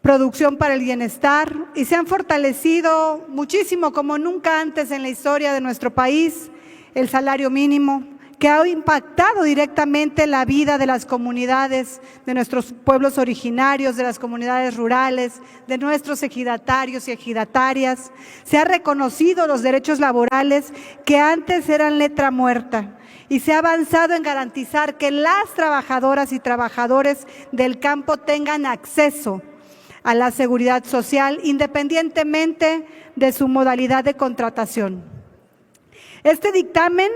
Producción para el Bienestar, y se han fortalecido muchísimo como nunca antes en la historia de nuestro país el salario mínimo, que ha impactado directamente la vida de las comunidades, de nuestros pueblos originarios, de las comunidades rurales, de nuestros ejidatarios y ejidatarias. Se han reconocido los derechos laborales que antes eran letra muerta, y se ha avanzado en garantizar que las trabajadoras y trabajadores del campo tengan acceso a la seguridad social, independientemente de su modalidad de contratación. Este dictamen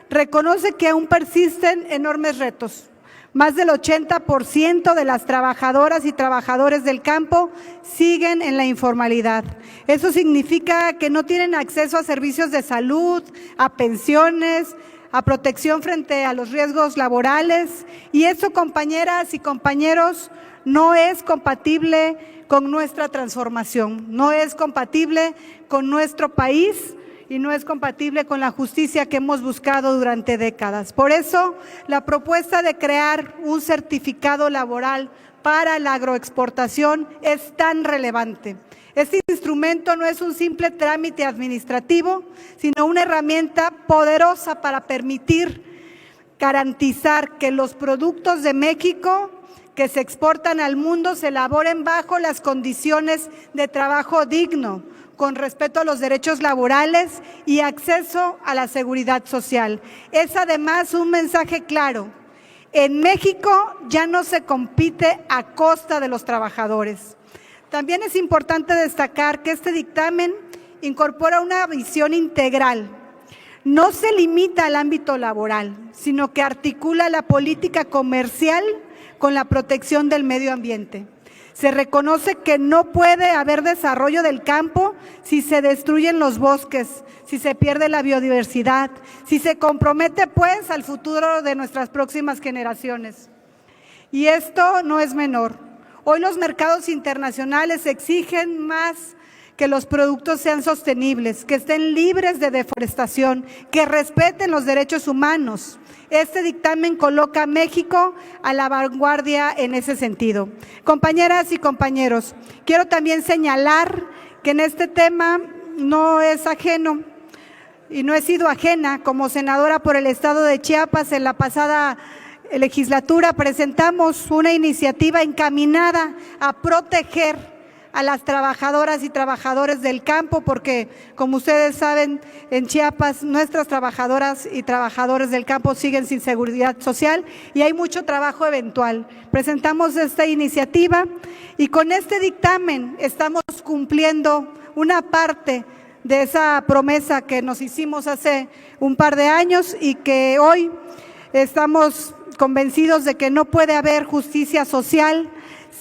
reconoce que aún persisten enormes retos. Más del 80% de las trabajadoras y trabajadores del campo siguen en la informalidad. Eso significa que no tienen acceso a servicios de salud, a pensiones, a protección frente a los riesgos laborales, y eso, compañeras y compañeros, no es compatible con nuestra transformación, no es compatible con nuestro país y no es compatible con la justicia que hemos buscado durante décadas. Por eso, la propuesta de crear un certificado laboral para la agroexportación es tan relevante. Este instrumento no es un simple trámite administrativo, sino una herramienta poderosa para permitir garantizar que los productos de México que se exportan al mundo se elaboren bajo las condiciones de trabajo digno, con respeto a los derechos laborales y acceso a la seguridad social. Es además un mensaje claro: en México ya no se compite a costa de los trabajadores. También es importante destacar que este dictamen incorpora una visión integral. no se limita al ámbito laboral, sino que articula la política comercial con la protección del medio ambiente. Se reconoce que no puede haber desarrollo del campo si se destruyen los bosques, si se pierde la biodiversidad, si se compromete pues al futuro de nuestras próximas generaciones. Y esto no es menor. Hoy los mercados internacionales exigen más que los productos sean sostenibles, que estén libres de deforestación, que respeten los derechos humanos. Este dictamen coloca a México a la vanguardia en ese sentido. Compañeras y compañeros, quiero también señalar que en este tema no es ajeno y no he sido ajena. Como senadora por el estado de Chiapas, en la pasada legislatura presentamos una iniciativa encaminada a proteger a las trabajadoras y trabajadores del campo, porque como ustedes saben, en Chiapas nuestras trabajadoras y trabajadores del campo siguen sin seguridad social y hay mucho trabajo eventual. Presentamos esta iniciativa y con este dictamen estamos cumpliendo una parte de esa promesa que nos hicimos hace un par de años y que hoy estamos convencidos de que no puede haber justicia social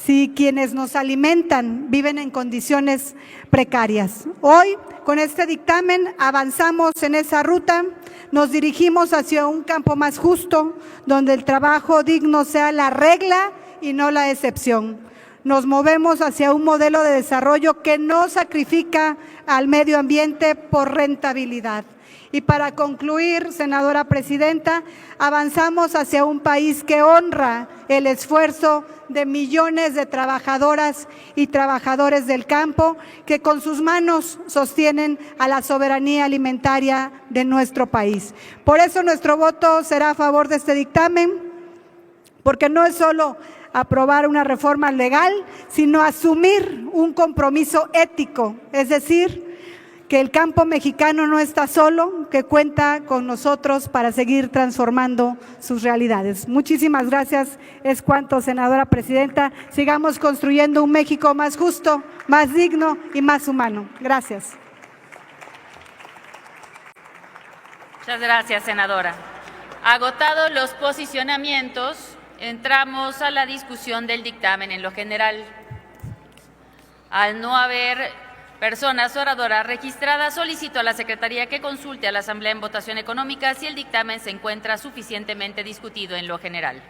si quienes nos alimentan viven en condiciones precarias. Hoy, con este dictamen, avanzamos en esa ruta, nos dirigimos hacia un campo más justo, donde el trabajo digno sea la regla y no la excepción. Nos movemos hacia un modelo de desarrollo que no sacrifica al medio ambiente por rentabilidad. Y para concluir, senadora presidenta, avanzamos hacia un país que honra el esfuerzo de millones de trabajadoras y trabajadores del campo que con sus manos sostienen a la soberanía alimentaria de nuestro país. Por eso nuestro voto será a favor de este dictamen, porque no es solo aprobar una reforma legal, sino asumir un compromiso ético, es decir, que el campo mexicano no está solo, que cuenta con nosotros para seguir transformando sus realidades. Muchísimas gracias, es cuanto, senadora presidenta. Sigamos construyendo un México más justo, más digno y más humano. Gracias. Muchas gracias, senadora. Agotados los posicionamientos, entramos a la discusión del dictamen en lo general. Al no haber personas oradoras registradas, solicito a la Secretaría que consulte a la Asamblea en votación económica si el dictamen se encuentra suficientemente discutido en lo general.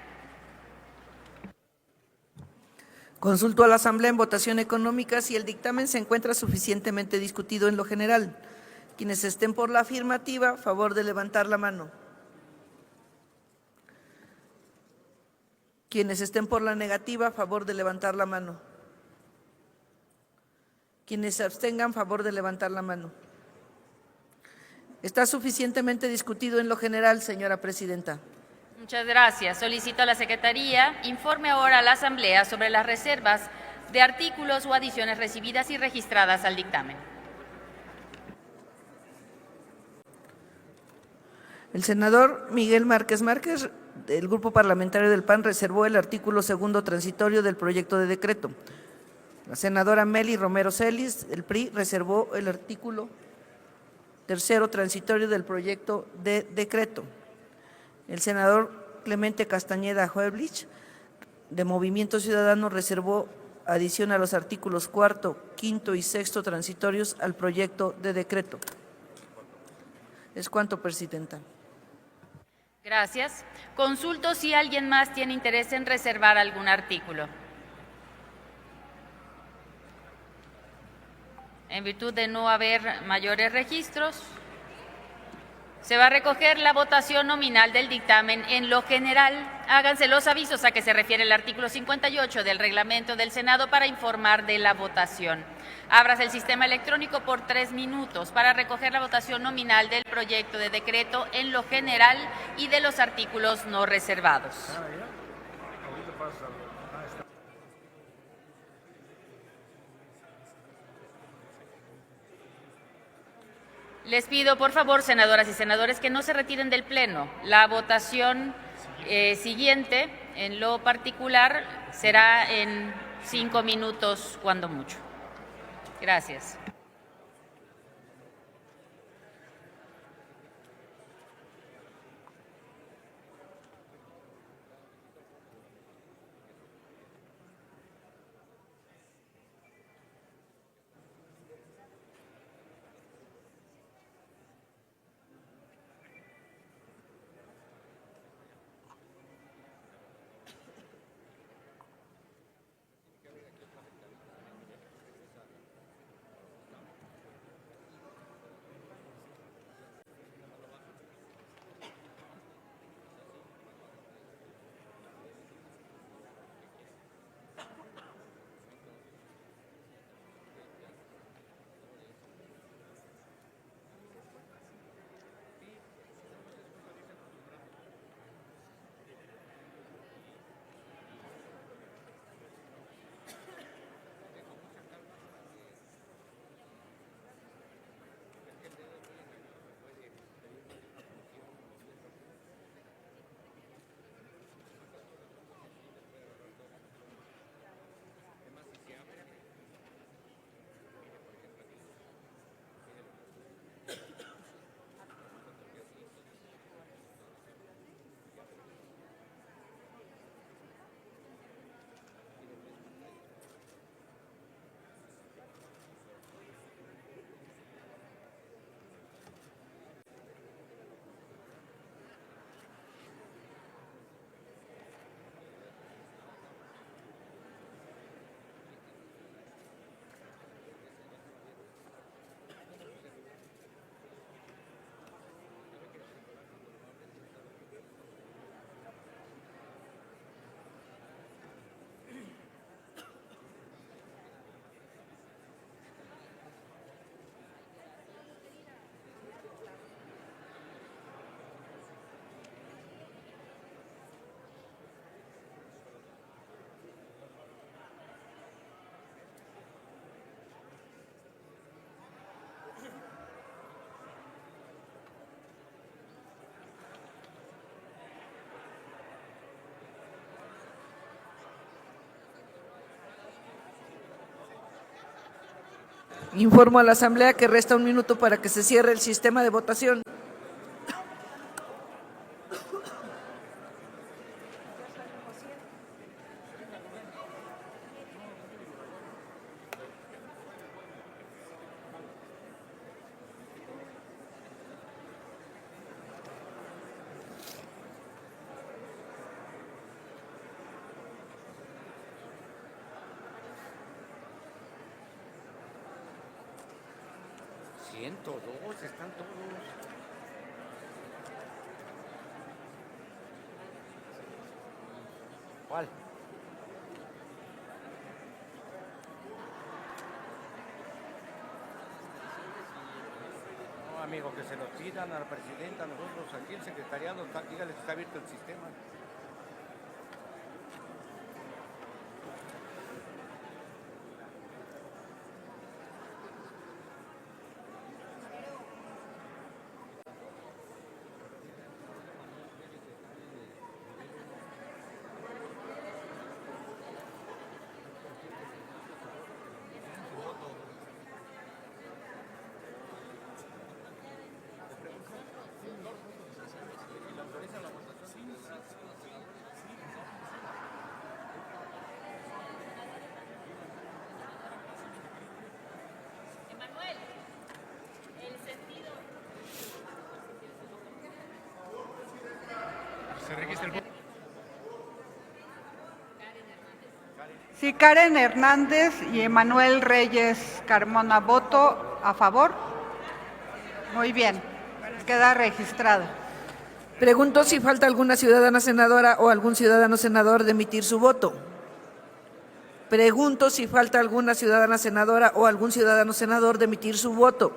Consulto a la Asamblea en votación económica si el dictamen se encuentra suficientemente discutido en lo general. Quienes estén por la afirmativa, favor de levantar la mano. Quienes estén por la negativa, favor de levantar la mano. Quienes se abstengan, favor de levantar la mano. Está suficientemente discutido en lo general, señora presidenta. Muchas gracias. Solicito a la Secretaría informe ahora a la Asamblea sobre las reservas de artículos o adiciones recibidas y registradas al dictamen. El senador Miguel Márquez Márquez, del Grupo Parlamentario del PAN, reservó el artículo segundo transitorio del proyecto de decreto. La senadora Meli Romero Celis, del PRI, reservó el artículo tercero transitorio del proyecto de decreto. El senador Clemente Castañeda Hueblich, de Movimiento Ciudadano, reservó adición a los artículos cuarto, quinto y sexto transitorios al proyecto de decreto. Es cuanto, presidenta. Gracias. Consulto si alguien más tiene interés en reservar algún artículo. En virtud de no haber mayores registros, se va a recoger la votación nominal del dictamen en lo general. Háganse los avisos a que se refiere el artículo 58 del reglamento del Senado para informar de la votación. Ábrase el sistema electrónico por 3 minutos para recoger la votación nominal del proyecto de decreto en lo general y de los artículos no reservados. Les pido, por favor, senadoras y senadores, que no se retiren del Pleno. La votación siguiente, en lo particular, será en 5 minutos, cuando mucho. Gracias. Informo a la Asamblea que resta 1 minuto para que se cierre el sistema de votación. Están todos. ¿Cuál? No, amigo, que se lo pidan a la presidenta, nosotros aquí el secretariado, dígale que está abierto el sistema. Sí, Karen Hernández y Emanuel Reyes Carmona, voto a favor. Muy bien, queda registrado. Pregunto si falta alguna ciudadana senadora o algún ciudadano senador de emitir su voto. Pregunto si falta alguna ciudadana senadora o algún ciudadano senador de emitir su voto.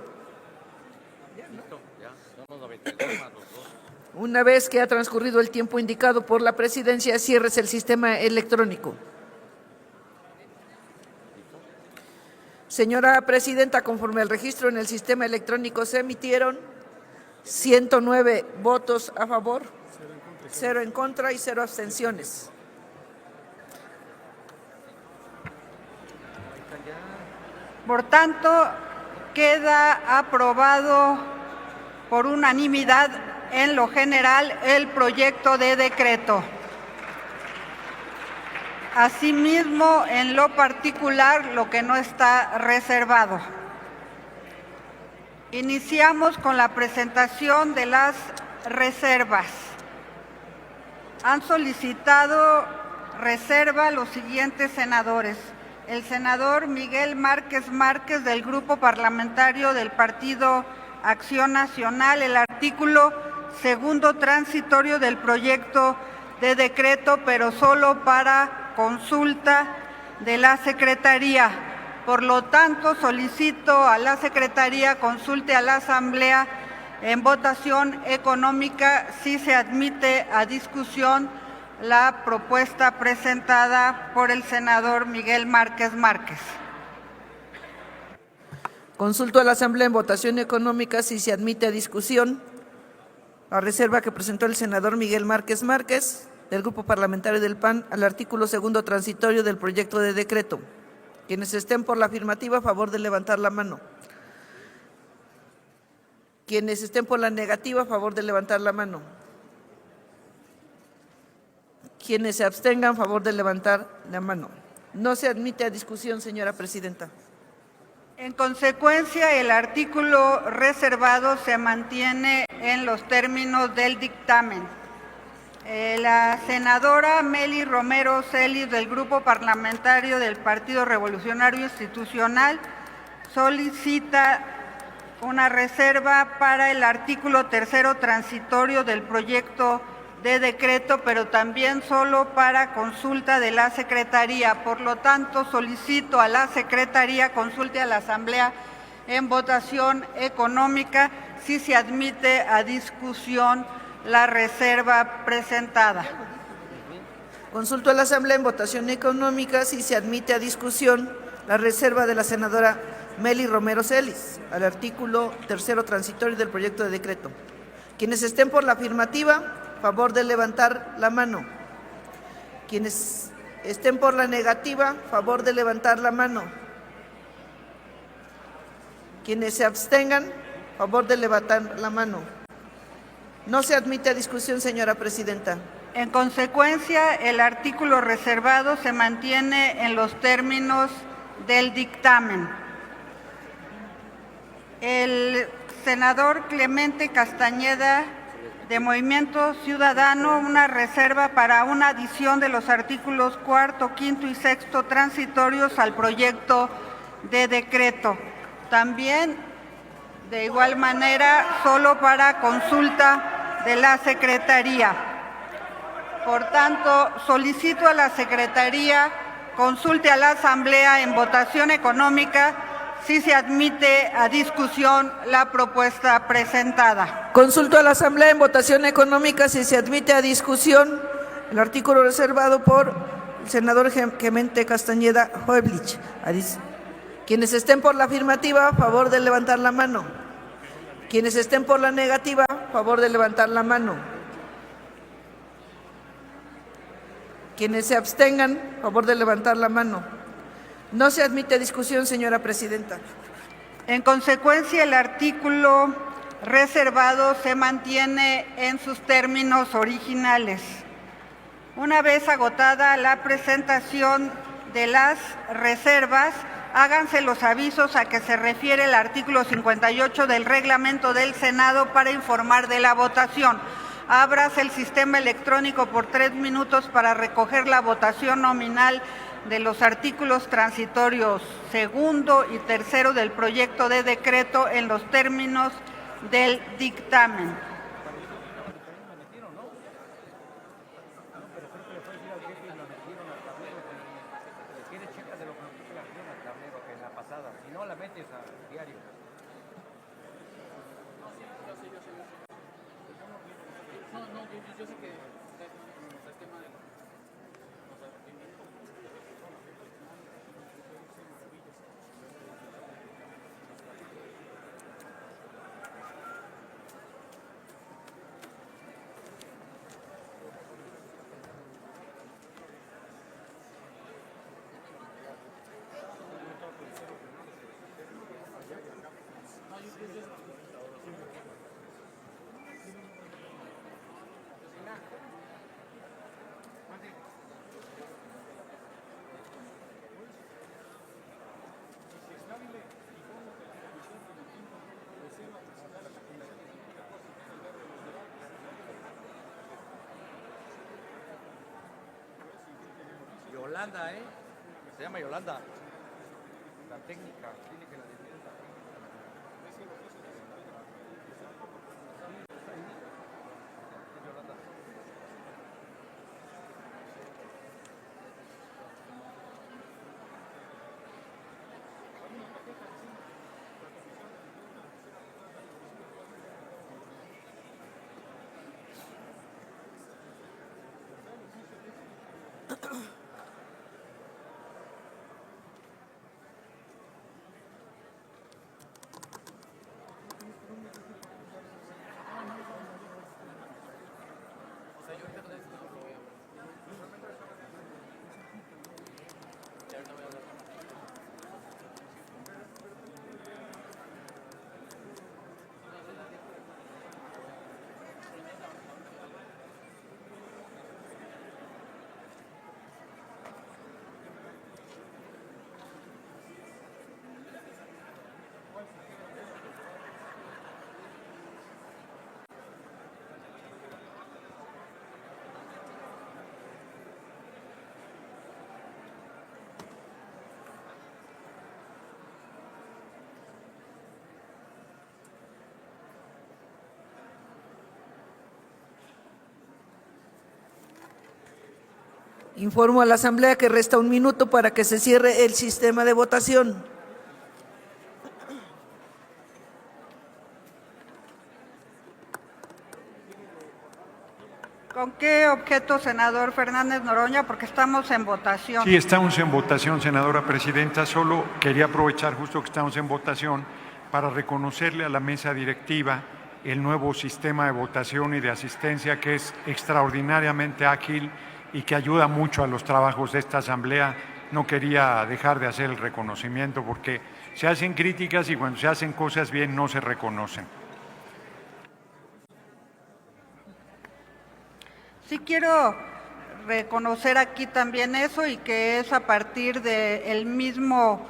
Una vez que ha transcurrido el tiempo indicado por la presidencia, ciérrese el sistema electrónico. Señora presidenta, conforme al registro en el sistema electrónico se emitieron 109 votos a favor, 0 en contra y 0 abstenciones. Por tanto, queda aprobado por unanimidad en lo general el proyecto de decreto. Asimismo, en lo particular, lo que no está reservado. Iniciamos con la presentación de las reservas. Han solicitado reserva los siguientes senadores. El senador Miguel Márquez Márquez, del Grupo Parlamentario del Partido Acción Nacional, el artículo segundo transitorio del proyecto de decreto, pero solo para consulta de la Secretaría. Por lo tanto, solicito a la Secretaría consulte a la Asamblea en votación económica si se admite a discusión la propuesta presentada por el senador Miguel Márquez Márquez. Consulto a la Asamblea en votación económica si se admite a discusión la reserva que presentó el senador Miguel Márquez Márquez, del Grupo Parlamentario del PAN, al artículo segundo transitorio del proyecto de decreto. Quienes estén por la afirmativa, a favor de levantar la mano. Quienes estén por la negativa, a favor de levantar la mano. Quienes se abstengan, a favor de levantar la mano. No se admite a discusión, señora presidenta. En consecuencia, el artículo reservado se mantiene en los términos del dictamen. La senadora Meli Romero Celis, del Grupo Parlamentario del Partido Revolucionario Institucional, solicita una reserva para el artículo tercero transitorio del proyecto de decreto, pero también solo para consulta de la Secretaría. Por lo tanto, solicito a la Secretaría consulte a la Asamblea en votación económica si se admite a discusión la reserva presentada. Consulto a la Asamblea en votación económica si se admite a discusión la reserva de la senadora Meli Romero Celis al artículo tercero transitorio del proyecto de decreto. Quienes estén por la afirmativa, favor de levantar la mano. Quienes estén por la negativa, favor de levantar la mano. Quienes se abstengan, favor de levantar la mano. No se admite a discusión, señora presidenta. En consecuencia, el artículo reservado se mantiene en los términos del dictamen. El senador Clemente Castañeda, de Movimiento Ciudadano, una reserva para una adición de los artículos 4º, 5º y 6º transitorios al proyecto de decreto. También, de igual manera, solo para consulta de la Secretaría. Por tanto, solicito a la Secretaría consulte a la Asamblea en votación económica si se admite a discusión la propuesta presentada. Consulto a la Asamblea en votación económica si se admite a discusión el artículo reservado por el senador Clemente Castañeda Hoeblich. Quienes estén por la afirmativa, a favor de levantar la mano. Quienes estén por la negativa, a favor de levantar la mano. Quienes se abstengan, a favor de levantar la mano. No se admite discusión, señora presidenta. En consecuencia, el artículo reservado se mantiene en sus términos originales. Una vez agotada la presentación de las reservas, háganse los avisos a que se refiere el artículo 58 del reglamento del Senado para informar de la votación. Ábrase el sistema electrónico por 3 minutos para recoger la votación nominal de los artículos transitorios 2º y 3º del proyecto de decreto en los términos del dictamen. Yolanda, se llama Yolanda. La técnica, tiene que la defienda. Informo a la Asamblea que resta 1 minuto para que se cierre el sistema de votación. ¿Con qué objeto, senador Fernández Noroña? Porque estamos en votación. Sí, estamos en votación, senadora presidenta. Solo quería aprovechar justo que estamos en votación para reconocerle a la mesa directiva el nuevo sistema de votación y de asistencia que es extraordinariamente ágil y que ayuda mucho a los trabajos de esta Asamblea. No quería dejar de hacer el reconocimiento porque se hacen críticas y cuando se hacen cosas bien no se reconocen. Sí quiero reconocer aquí también eso y que es a partir del mismo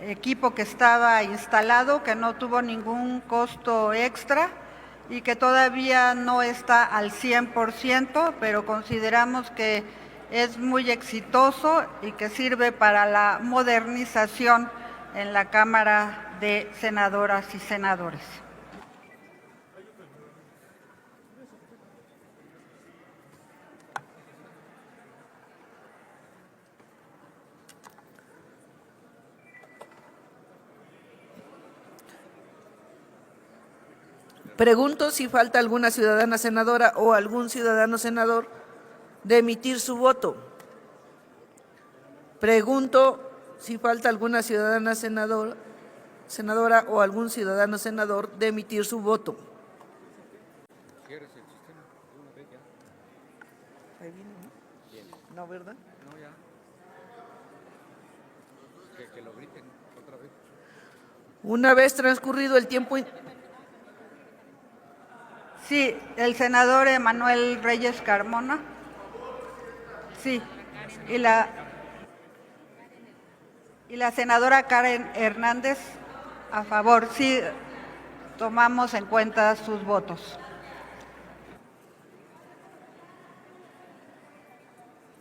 equipo que estaba instalado, que no tuvo ningún costo extra y que todavía no está al 100%, pero consideramos que es muy exitoso y que sirve para la modernización en la Cámara de Senadoras y Senadores. Pregunto si falta alguna ciudadana senadora o algún ciudadano senador de emitir su voto. Pregunto si falta alguna ciudadana senadora o algún ciudadano senador de emitir su voto. ¿Quieres el sistema? Una vez ya. Ahí viene, ¿no? No, ¿verdad? No, ya. Que lo griten otra vez. Una vez transcurrido el tiempo. Sí, el senador Emanuel Reyes Carmona. Sí, y la senadora Karen Hernández a favor. Sí, tomamos en cuenta sus votos.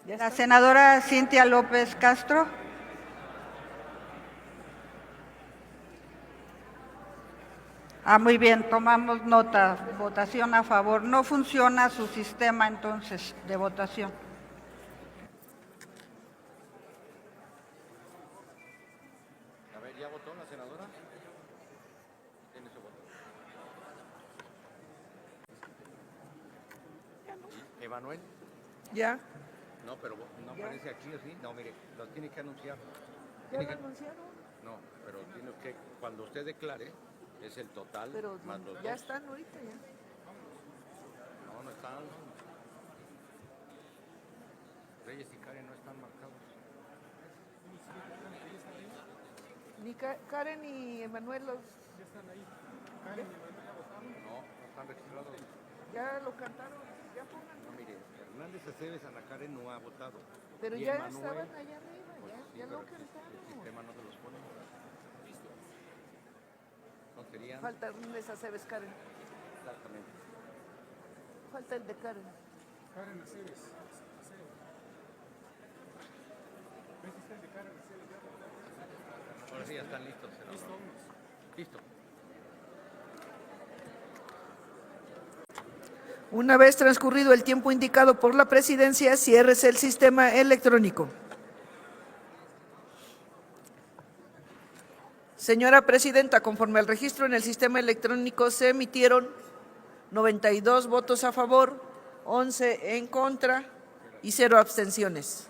La senadora Cintia López Castro. Muy bien, tomamos nota. Votación a favor. No funciona su sistema entonces de votación. A ver, ¿ya votó la senadora? Tiene su voto. ¿Y Emanuel? ¿Ya? No, pero no aparece aquí, ¿o sí? No, mire, lo tiene que anunciar. ¿Ya lo anunciaron? No, pero tiene que, cuando usted declare, es el total Pero más los ya dos. están ahorita ya. No, no están. Reyes y Karen no están marcados. Ni Karen y Emanuel los... Ya están ahí. Karen y Emanuel ya votaron. No, no están registrados. Ya lo cantaron, ya pongan. No, mire, Hernández Aceves, Ana Karen no ha votado. Pero Y ya Emanuel, estaban allá arriba, pues sí, ya pero lo el cantaron. sistema no se los pone. Listo. No serían. Falta Hernández Aceves, Karen. Exactamente. Falta el de Karen. Karen Aceves. ¿Ves el de Karen Aceves? Ahora sí ya están listos. Listo. Una vez transcurrido el tiempo indicado por la presidencia, ciérrese el sistema electrónico. Señora presidenta, conforme al registro en el sistema electrónico se emitieron 92 votos a favor, 11 en contra y 0 abstenciones.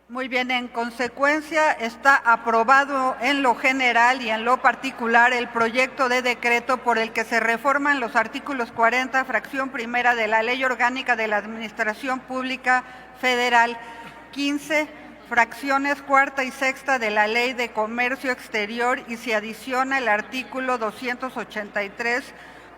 Muy bien, en consecuencia está aprobado en lo general y en lo particular el proyecto de decreto por el que se reforman los artículos 40, fracción primera de la Ley Orgánica de la Administración Pública Federal, 15, fracciones cuarta y sexta de la Ley de Comercio Exterior y se adiciona el artículo 283,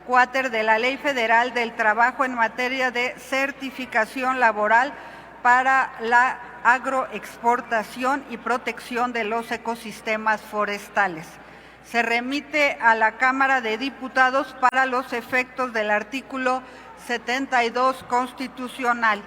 cuater de la Ley Federal del Trabajo en materia de certificación laboral para la agroexportación y protección de los ecosistemas forestales. Se remite a la Cámara de Diputados para los efectos del artículo 72 constitucional.